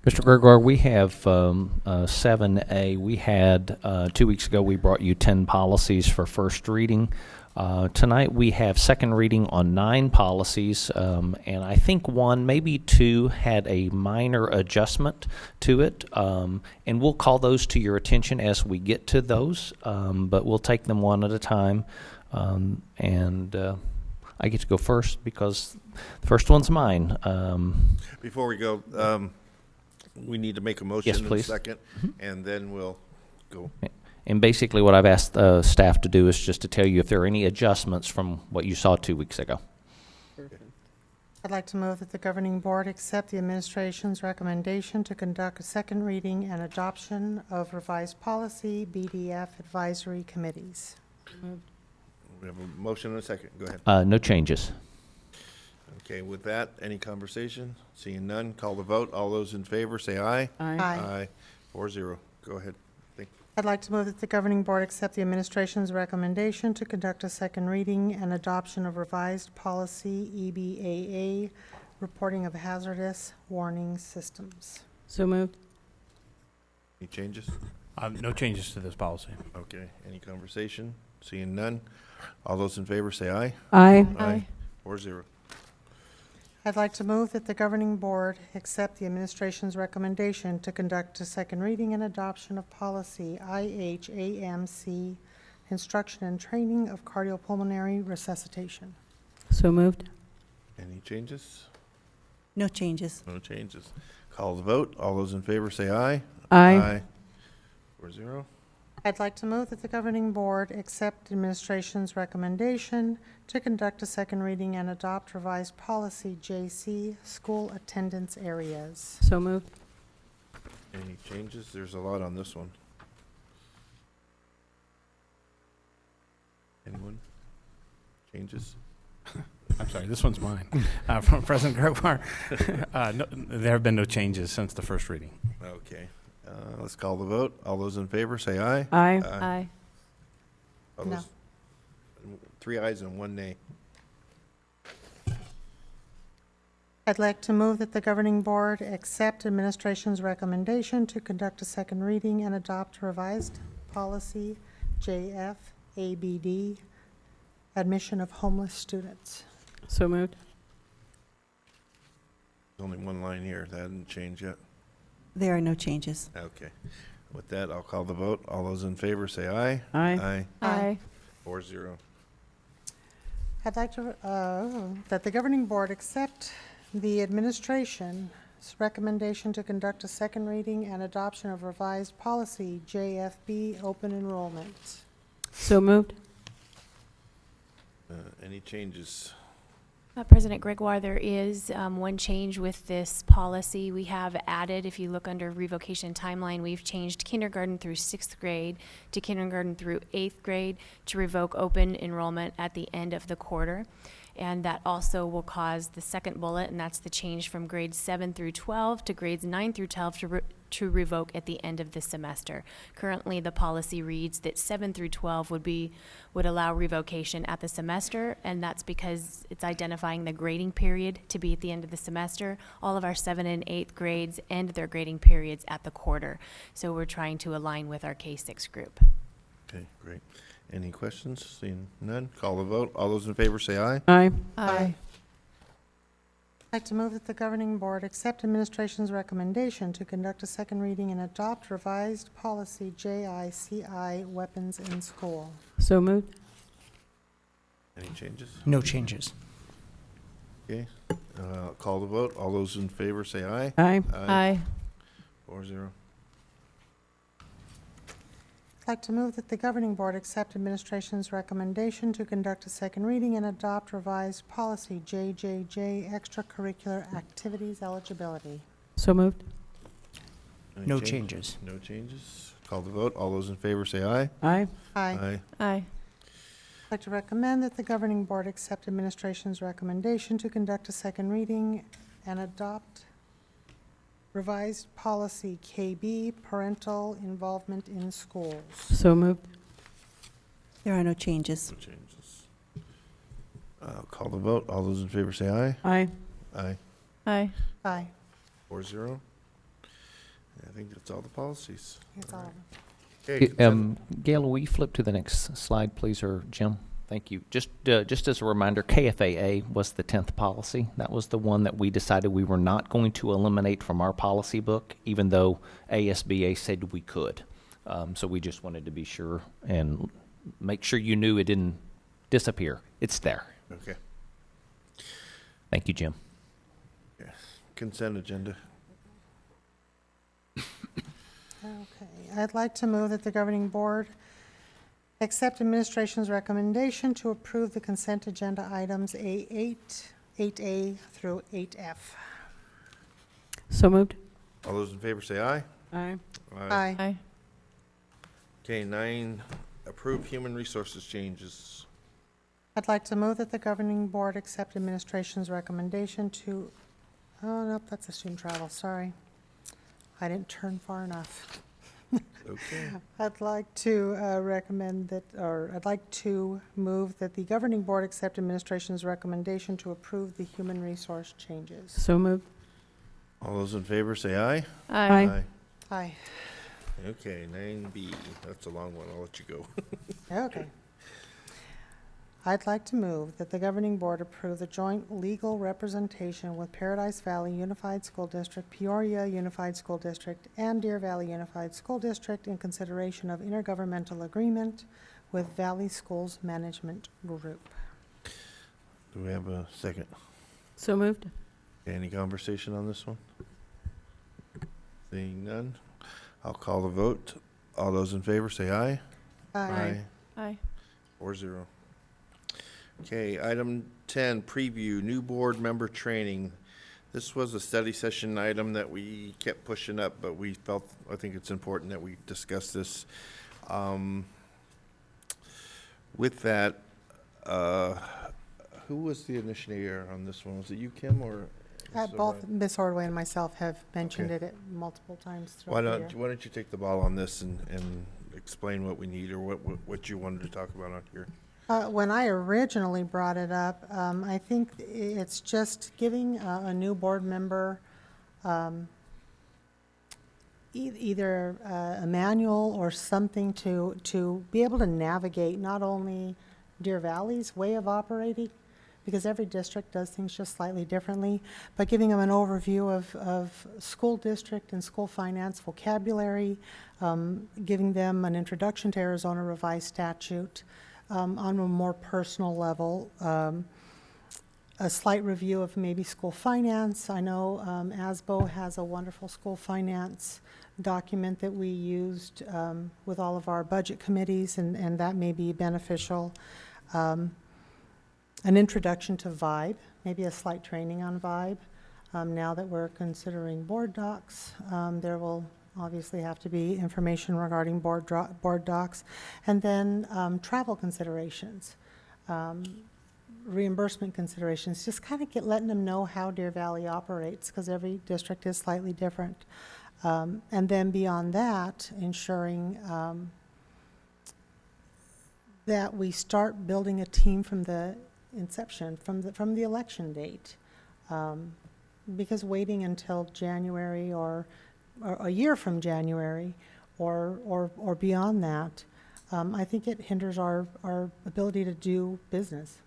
Mr. Gregoire, we have 7A. We had, 2 weeks ago, we brought you 10 policies for first reading. Tonight, we have second reading on 9 policies, and I think 1, maybe 2, had a minor adjustment to it, and we'll call those to your attention as we get to those, but we'll take them one at a time, and I get to go first because the first one's mine. Before we go, we need to make a motion Yes, in a please. second, and then we'll go. And basically what I've asked staff to do is just to tell you if there are any adjustments from what you saw 2 weeks ago. I'd like to move that the governing board accept the administration's recommendation to conduct a second reading and adoption of revised policy BDF advisory committees. We have a motion and a second. Go ahead. No changes. Okay, with that, any conversation? Seeing none, call the vote. All those in favor, say aye. Aye. 4-0. Go ahead. I'd like to move that the governing board accept the administration's recommendation to conduct a second reading and adoption of revised policy EBAA, reporting of hazardous warning systems. So moved. Any changes? No changes to this policy. Okay, any conversation? Seeing none, all those in favor, say aye. Aye. 4-0. I'd like to move that the governing board accept the administration's recommendation to conduct a second reading and adoption of policy IHAMC, instruction and training of cardiopulmonary resuscitation. So moved. Any changes? No changes. No changes. Call the vote. All those in favor, say aye. Aye. 4-0. I'd like to move that the governing board accept administration's recommendation to conduct a second reading and adopt revised policy JC, school attendance areas. So moved. Any changes? There's a lot on this one. Anyone? Changes? I'm sorry, this one's mine. From President Gregoire, no, there have been no changes since the first reading. Okay. Let's call the vote. All those in favor, say aye. Aye. Aye. All No. those- 3 ayes and 1 nay. I'd like to move that the governing board accept administration's recommendation to conduct a second reading and adopt revised policy JFABD, admission of homeless students. So moved. There's only 1 line here. That hasn't changed yet. There are no changes. Okay. With that, I'll call the vote. All those in favor, say aye. Aye. Aye. 4-0. I'd like to, that the governing board accept the administration's recommendation to conduct a second reading and adoption of revised policy JFB, open enrollment. So moved. Any changes? President Gregoire, there is one change with this policy. We have added, if you look under revocation timeline, we've changed kindergarten through 6th grade to kindergarten through 8th grade to revoke open enrollment at the end of the quarter. And that also will cause the second bullet, and that's the change from grades 7 through 12 to grades 9 through 12 to revoke at the end of the semester. Currently, the policy reads that 7 through 12 would allow revocation at the semester, and that's because it's identifying the grading period to be at the end of the semester. All of our 7th and 8th grades end their grading periods at the quarter. So we're trying to align with our K-6 group. Okay, great. Any questions? Seeing none, call the vote. All those in favor, say aye. Aye. I'd like to move that the governing board accept administration's recommendation to conduct a second reading and adopt revised policy JICI, weapons in school. So moved. Any changes? No changes. Okay. Call the vote. All those in favor, say aye. Aye. Aye. 4-0. I'd like to move that the governing board accept administration's recommendation to conduct a second reading and adopt revised policy JJJ, extracurricular activities eligibility. So moved. Any No change- changes. No changes. Call the vote. All those in favor, say aye. Aye. Aye. Aye. I'd like to recommend that the governing board accept administration's recommendation to conduct a second reading and adopt revised policy KB, parental involvement in schools. So moved. There are no changes. No changes. Call the vote. All those in favor, say aye. Aye. Aye. Aye. Aye. 4-0. I think that's all the policies. That's all. Okay, Gail, will you flip to the next slide, please, or Jim? Thank you. Just as a reminder, KFAA was the 10th policy. That was the one that we decided we were not going to eliminate from our policy book, even though ASBA said we could. So we just wanted to be sure and make sure you knew it didn't disappear. It's there. Okay. Thank you, Jim. Yes. Consent agenda. Okay, I'd like to move that the governing board accept administration's recommendation to approve the consent agenda items A8, 8A through 8F. So moved. All those in favor say aye. Aye. Aye. Aye. Okay, 9, approve human resources changes. I'd like to move that the governing board accept administration's recommendation to, oh, nope, that's a student travel, sorry. I didn't turn far enough. Okay. I'd like to recommend that, or I'd like to move that the governing board accept administration's recommendation to approve the human resource changes. So moved. All those in favor say aye. Aye. Aye. Okay, 9B. That's a long one. I'll let you go. Okay. I'd like to move that the governing board approve the joint legal representation with Paradise Valley Unified School District, Peoria Unified School District, and Deer Valley Unified School District in consideration of intergovernmental agreement with Valley Schools Management Group. Do we have a second? So moved. Any conversation on this one? Seeing none, I'll call the vote. All those in favor say aye. Aye. Aye. 4-0. Okay, item 10, preview, new board member training. This was a study session item that we kept pushing up, but we felt, I think it's important that we discuss this. With that, who was the initiator on this one? Was it you, Kim, or? Both Ms. Ordway and myself have mentioned Okay. it multiple times Why throughout the year. don't you take the ball on this and explain what we need or what you wanted to talk about on here? When I originally brought it up, I think it's just giving a new board member either a manual or something to be able to navigate not only Deer Valley's way of operating, because every district does things just slightly differently, but giving them an overview of school district and school finance vocabulary, giving them an introduction to Arizona Revised Statute, on a more personal level, a slight review of maybe school finance. I know ASBO has a wonderful school finance document that we used with all of our budget committees, and that may be beneficial. An introduction to VIBE, maybe a slight training on VIBE. Now that we're considering board docs, there will obviously have to be information regarding board docs, and then travel considerations, reimbursement considerations, just kind of letting them know how Deer Valley operates, because every district is slightly different. And then beyond that, ensuring that we start building a team from the inception, from the election date, because waiting until January or a year from January or beyond that, I think it hinders our ability to do business.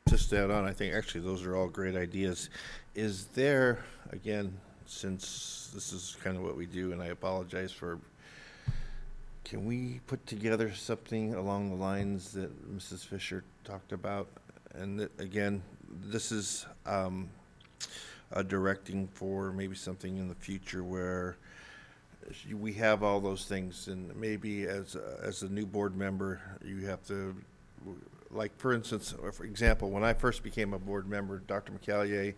Just to add on, I think actually those are all great ideas. Is there, again, since this is kind of what we do, and I apologize for, can we put together something along the lines that Mrs. Fisher talked about? And that, again, this is a directing for maybe something in the future where we have all those things, and maybe as a new board member, you have to, like, for instance, or for example, when I first became a board member, Dr. McCallier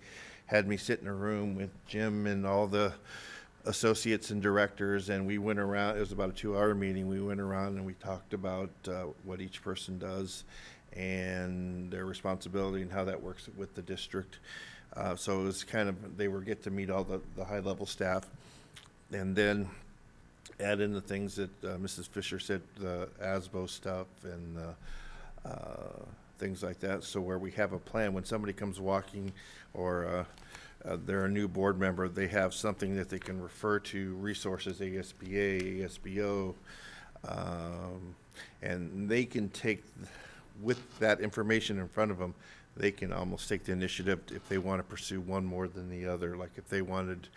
had me sit in a room with Jim and all the associates and directors, and we went around. It was about a 2-hour meeting. We went around and we talked about what each person does and their responsibility and how that works with the district. So it was kind of, they were get to meet all the high-level staff, and then add in the things that Mrs. Fisher said, the ASBO stuff and things like that. So where we have a plan, when somebody comes walking or they're a new board member, they have something that they can refer to, resources, ASBA, ASBO, and they can take, with that information in front of them, they can almost take the initiative if they want to pursue one more than the other. Like if they wanted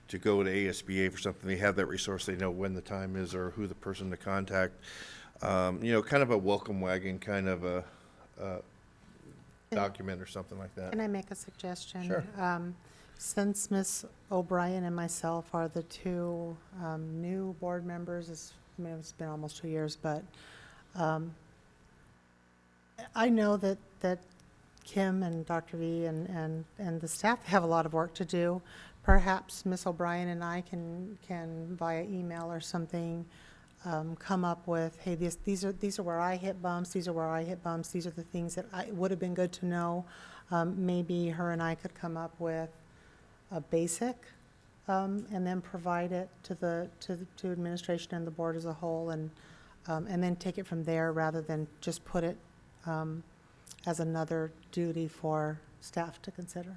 to go to ASBA for something, they have that resource, they know when the time is or who the person to contact. You know, kind of a welcome wagon, kind of a document or something like that. Can I make a suggestion? Sure. Since Ms. O'Brien and myself are the two new board members, it's been almost 2 years, but I know that Kim and Dr. V and the staff have a lot of work to do. Perhaps Ms. O'Brien and I can via email or something come up with, hey, these are where I hit bumps, these are where I hit bumps, these are the things that would have been good to know. Maybe her and I could come up with a basic and then provide it to administration and the board as a whole, and then take it from there rather than just put it as another duty for staff to consider.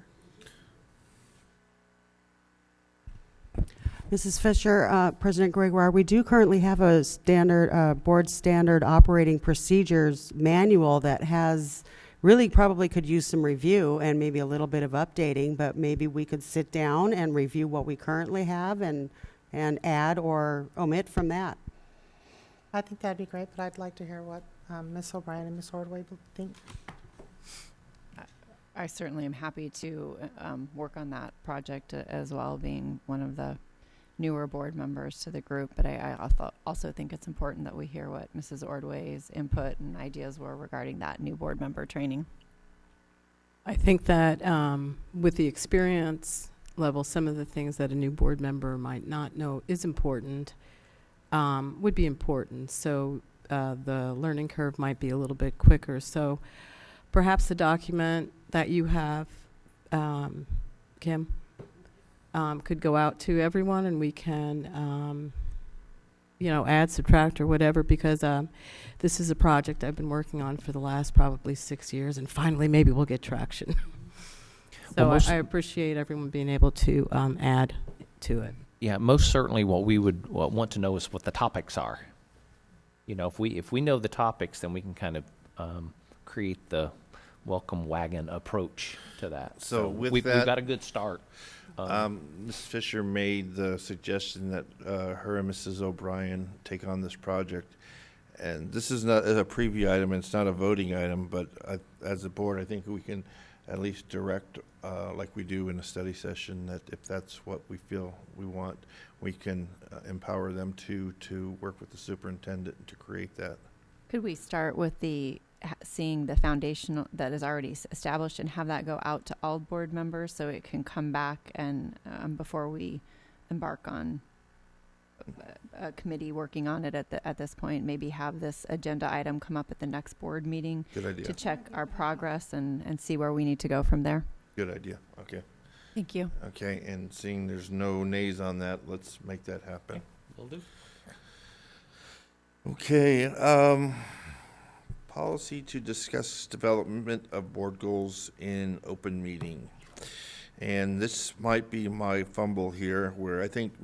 Mrs. Fisher, President Gregoire, we do currently have a standard, board standard operating procedures manual that has really probably could use some review and maybe a little bit of updating, but maybe we could sit down and review what we currently have and add or omit from that. I think that'd be great, but I'd like to hear what Ms. O'Brien and Ms. Ordway think. I certainly am happy to work on that project as well, being one of the newer board members to the group, but I also think it's important that we hear what Mrs. Ordway's input and ideas were regarding that new board member training. I think that with the experience level, some of the things that a new board member might not know is important, would be important. So the learning curve might be a little bit quicker. So perhaps the document that you have, Kim, could go out to everyone, and we can, you know, add, subtract, or whatever, because this is a project I've been working on for the last probably 6 years, and finally maybe we'll get traction. So Well, I appreciate everyone being able to add to it. Yeah, most certainly what we would want to know is what the topics are. You know, if we know the topics, then we can kind of create the welcome wagon approach to that. So with we've that, got a good start. Ms. Fisher made the suggestion that her and Mrs. O'Brien take on this project. And this is not a preview item, and it's not a voting item, but as a board, I think we can at least direct, like we do in a study session, that if that's what we feel we want, we can empower them to work with the superintendent to create that. Could we start with seeing the foundation that is already established and have that go out to all board members so it can come back and before we embark on a committee working on it at this point, maybe have this agenda item come up at the next board meeting. Good idea. To check our progress and see where we need to go from there. Good idea. Okay. Thank you. Okay, and seeing there's no nays on that, let's make that happen. Will do. Okay, policy to discuss development of board goals in open meeting. And this might be my fumble here, where I think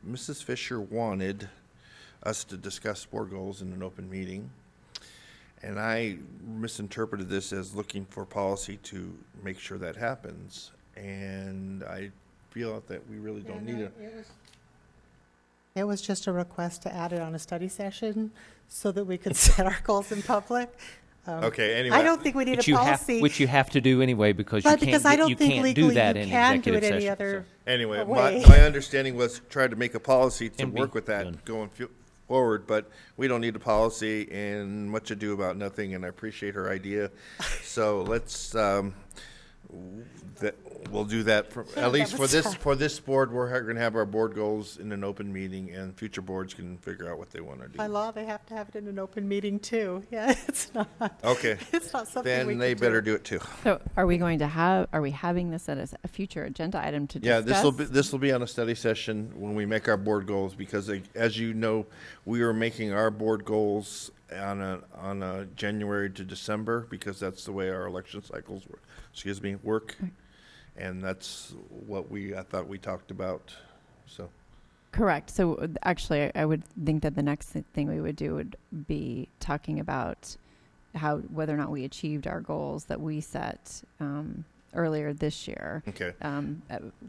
Mrs. Fisher wanted us to discuss board goals in an open meeting. And I misinterpreted this as looking for policy to make sure that happens. And I feel that we really don't need it. It was just a request to add it on a study session so that we could set our goals in public. Okay, anyway. I don't think we need a policy. Which you have to do anyway, because But you because can't, I don't you think can't do legally that you in can do executive it any session. other Anyway, way. my understanding was try to make a policy to And be work with that done. going forward, but we don't need a policy, and much ado about nothing, and I appreciate her idea. So let's, we'll do that for, Yeah, at least that for was this, tough. for this board, we're gonna have our board goals in an open meeting, and future boards can figure out what they wanna By do. law, they have to have it in an open meeting too. Yeah, it's not, Okay, it's not something we then they could better do. do it too. So are we having this as a future agenda item to Yeah, discuss? this will be on a study session when we make our board goals, because as you know, we are making our board goals on a January to December, because that's the way our election cycles work. And that's what I thought we talked about, so. Correct. So actually, I would think that the next thing we would do would be talking about whether or not we achieved our goals that we set earlier this year. Okay. In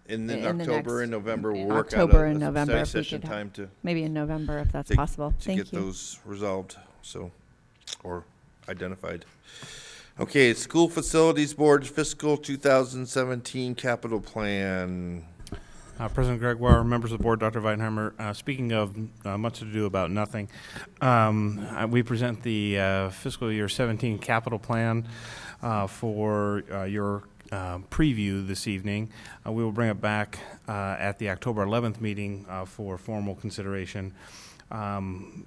In the October next- and November, we'll in work out October a and November, study if we session could have- time to maybe in November, if that's to- possible. to Thank get you. those resolved, so, or identified. Okay, School Facilities Board Fiscal 2017 Capital Plan. President Gregoire, members of the board, Dr. Weidenheimer, speaking of much to do about nothing, we present the fiscal year 17 capital plan for your preview this evening. We will bring it back at the October 11th meeting for formal consideration. I'm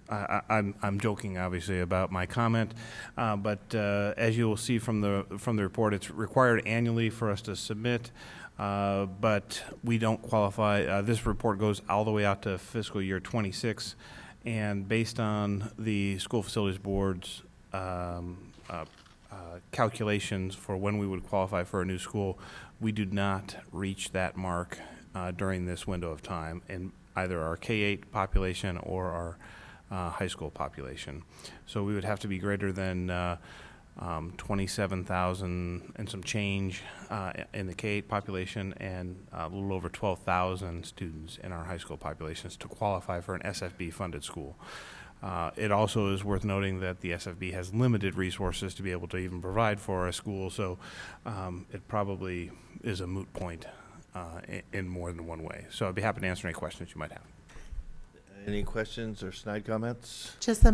joking, obviously, about my comment, but as you will see from the report, it's required annually for us to submit. But we don't qualify. This report goes all the way out to fiscal year 26, and based on the School Facilities Board's calculations for when we would qualify for a new school, we do not reach that mark during this window of time in either our K-8 population or our high school population. So we would have to be greater than 27,000 and some change in the K-8 population, and a little over 12,000 students in our high school populations to qualify for an SFB-funded school. It also is worth noting that the SFB has limited resources to be able to even provide for a school, so it probably is a moot point in more than one way. So I'd be happy to answer any questions you might have. Any questions or snide comments? Just the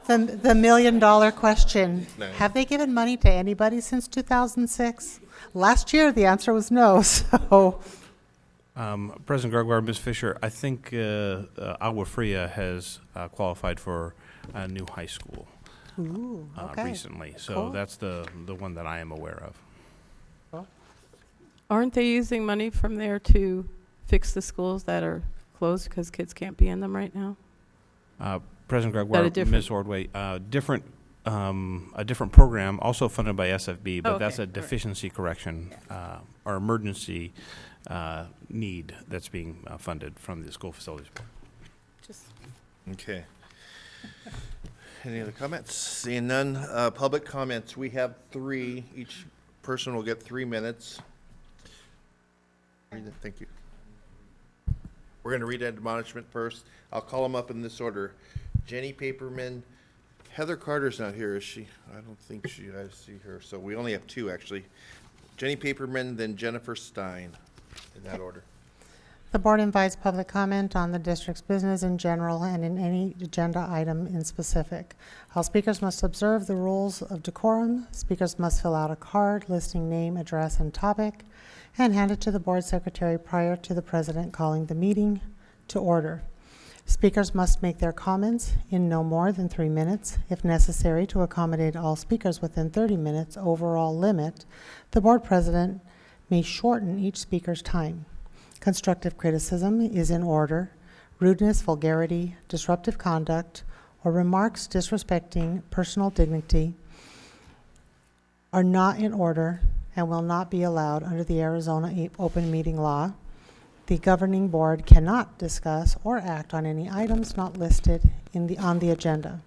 $1 million question. No. Have they given money to anybody since 2006? Last year, the answer was no, so. President Gregoire, Ms. Fisher, I think Agua Fria has qualified for a new high school Ooh, okay. recently. So Cool. that's the one that I am aware of. Aren't they using money from there to fix the schools that are closed because kids can't be in them right now? President Gregoire, different- Ms. Ordway, a different program also funded by SFB, but Oh, that's okay. a deficiency correction or emergency need that's being funded from the School Facilities Board. Just Okay. Any other comments? Seeing none, public comments. We have 3. Each person will get 3 minutes. Thank you. We're going to read admonishment first. I'll call them up in this order. Jenny Paperman. Heather Carter's not here, is she? I don't think I see her. So we only have 2, actually. Jenny Paperman, then Jennifer Stein, in that order. The board invites public comment on the district's business in general and in any agenda item in specific. All speakers must observe the rules of decorum. Speakers must fill out a card listing name, address, and topic, and hand it to the board secretary prior to the president calling the meeting to order. Speakers must make their comments in no more than 3 minutes. If necessary, to accommodate all speakers within 30 minutes overall limit, the board president may shorten each speaker's time. Constructive criticism is in order. Rudeness, vulgarity, disruptive conduct, or remarks disrespecting personal dignity are not in order and will not be allowed under the Arizona Open Meeting Law. The governing board cannot discuss or act on any items not listed on the agenda.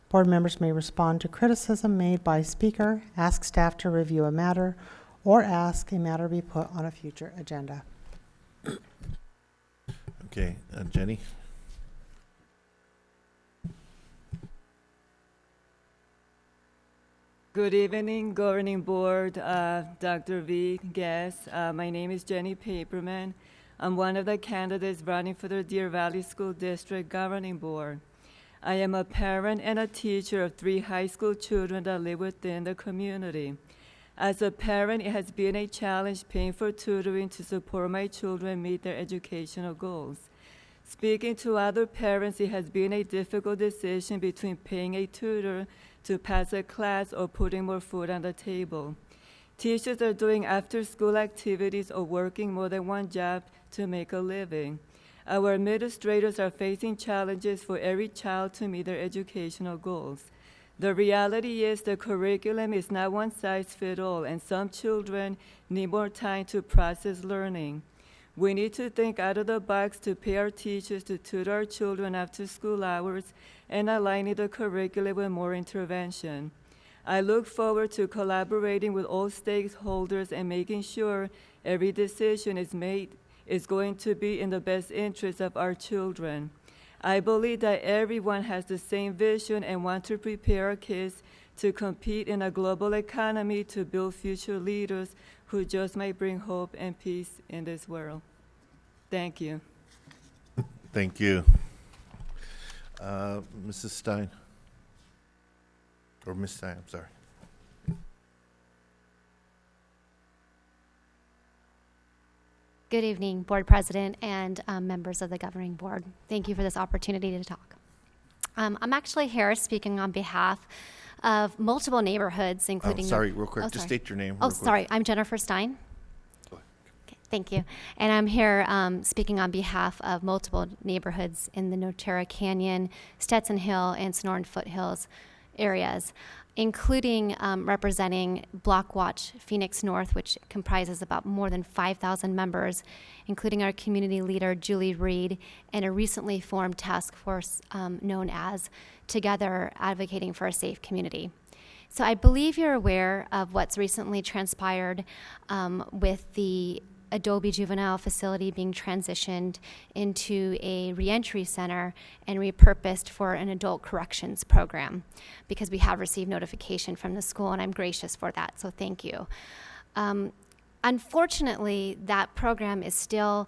Board members may respond to criticism made by speaker, ask staff to review a matter, or ask a matter be put on a future agenda. Okay, Jenny. Good evening, Governing Board, Dr. V, guests. My name is Jenny Paperman. I'm one of the candidates running for the Deer Valley School District Governing Board. I am a parent and a teacher of 3 high school children that live within the community. As a parent, it has been a challenge paying for tutoring to support my children meet their educational goals. Speaking to other parents, it has been a difficult decision between paying a tutor to pass a class or putting more food on the table. Teachers are doing after-school activities or working more than one job to make a living. Our administrators are facing challenges for every child to meet their educational goals. The reality is the curriculum is not one size fits all, and some children need more time to process learning. We need to think out of the box to pay our teachers to tutor our children after school hours and aligning the curriculum with more intervention. I look forward to collaborating with all stakeholders and making sure every decision is going to be in the best interest of our children. I believe that everyone has the same vision and want to prepare our kids to compete in a global economy to build future leaders who just might bring hope and peace in this world. Thank you. Thank you. Mrs. Stein. Or Ms. Stein, I'm sorry. Good evening, Board President and members of the Governing Board. Thank you for this opportunity to talk. I'm actually here speaking on behalf of multiple neighborhoods, including... Sorry, real quick, just state your name. Oh, sorry, I'm Jennifer Stein. Okay, thank you. And I'm here speaking on behalf of multiple neighborhoods in the Noterra Canyon, Stetson Hill, and Sonoran Foothills areas, including representing Block Watch Phoenix North, which comprises about more than 5,000 members, including our community leader, Julie Reed, and a recently formed task force known as Together Advocating for a Safe Community. So I believe you're aware of what's recently transpired with the Adobe Juvenile Facility being transitioned into a reentry center and repurposed for an adult corrections program, because we have received notification from the school, and I'm gracious for that, so thank you. Unfortunately, that program is still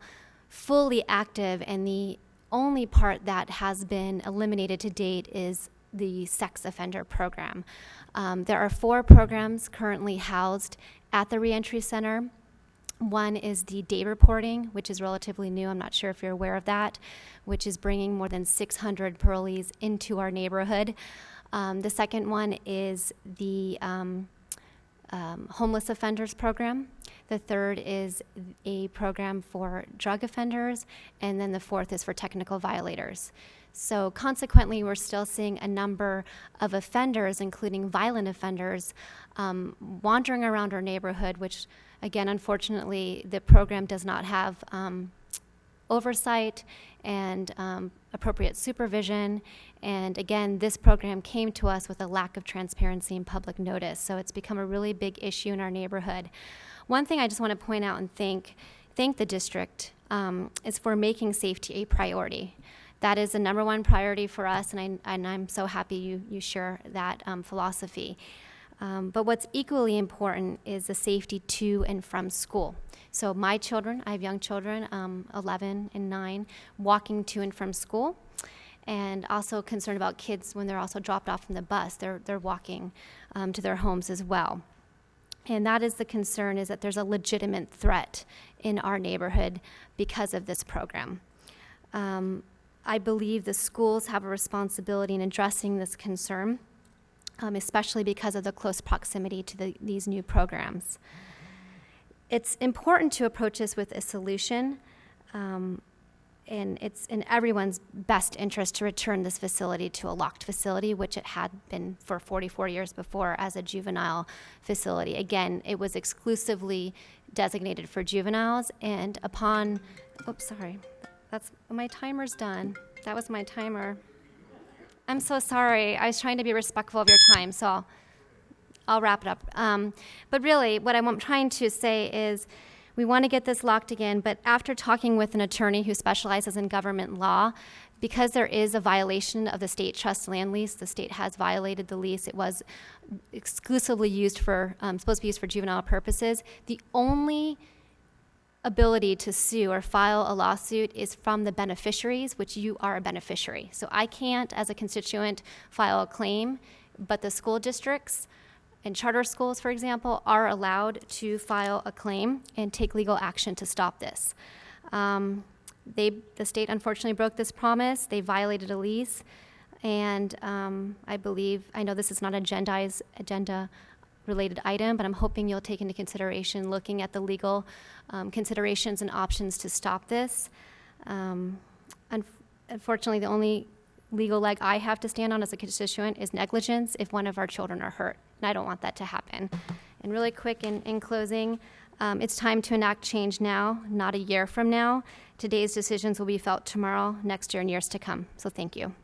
fully active, and the only part that has been eliminated to date is the sex offender program. There are 4 programs currently housed at the reentry center. One is the day reporting, which is relatively new. I'm not sure if you're aware of that, which is bringing more than 600 parolees into our neighborhood. The second one is the homeless offenders program. The third is a program for drug offenders, and then the fourth is for technical violators. So consequently, we're still seeing a number of offenders, including violent offenders, wandering around our neighborhood, which, again, unfortunately, the program does not have oversight and appropriate supervision. And again, this program came to us with a lack of transparency and public notice. So it's become a really big issue in our neighborhood. One thing I just want to point out and thank the district is for making safety a priority. That is the #1 priority for us, and I'm so happy you share that philosophy. But what's equally important is the safety to and from school. So my children, I have young children, 11 and 9, walking to and from school, and also concerned about kids when they're also dropped off from the bus. They're walking to their homes as well. And that is the concern, is that there's a legitimate threat in our neighborhood because of this program. I believe the schools have a responsibility in addressing this concern, especially because of the close proximity to these new programs. It's important to approach this with a solution, and it's in everyone's best interest to return this facility to a locked facility, which it had been for 44 years before as a juvenile facility. Again, it was exclusively designated for juveniles, and upon, oops, sorry, my timer's done. That was my timer. I'm so sorry. I was trying to be respectful of your time, so I'll wrap it up. But really, what I'm trying to say is we want to get this locked again, but after talking with an attorney who specializes in government law, because there is a violation of the state trust land lease, the state has violated the lease. It was exclusively used for, supposed to be used for juvenile purposes. The only ability to sue or file a lawsuit is from the beneficiaries, which you are a beneficiary. So I can't, as a constituent, file a claim, but the school districts And charter schools, for example, are allowed to file a claim and take legal action to stop this. The state unfortunately broke this promise. They violated a lease. And I know this is not an agenda-related item, but I'm hoping you'll take into consideration looking at the legal considerations and options to stop this. Unfortunately, the only legal leg I have to stand on as a constituent is negligence if one of our children are hurt, and I don't want that to happen. And really quick, in closing, it's time to enact change now, not a year from now. Today's decisions will be felt tomorrow, next year, and years to come. So thank you.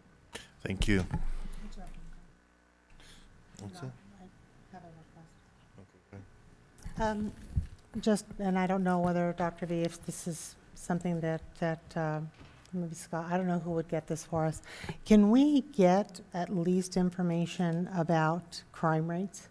Thank you. What's that? And I don't know whether, Dr. V, if this is something that maybe Scott, I don't know who would get this for us. Can we get at least information about crime rates,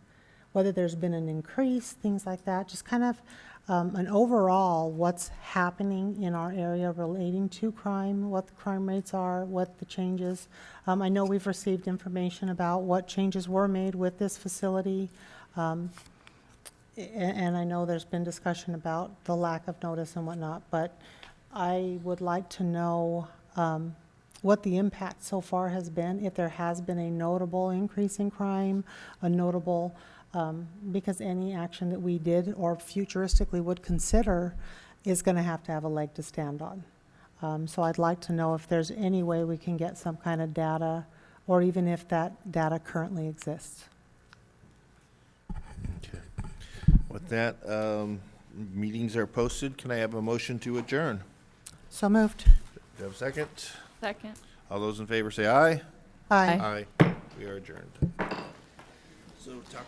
whether there's been an increase, things like that, just kind of an overall what's happening in our area relating to crime, what the crime rates are, what the changes. I know we've received information about what changes were made with this facility. And I know there's been discussion about the lack of notice and whatnot, but I would like to know what the impact so far has been, if there has been a notable increase in crime, a notable, because any action that we did or futuristically would consider is going to have a leg to stand on. So I'd like to know if there's any way we can get some kind of data, or even if that data currently exists. Okay. With that, meetings are posted. Can I have a motion to adjourn? So moved. Do you have a second? Second. All those in favor say aye. Aye. Aye. We are adjourned. So talk.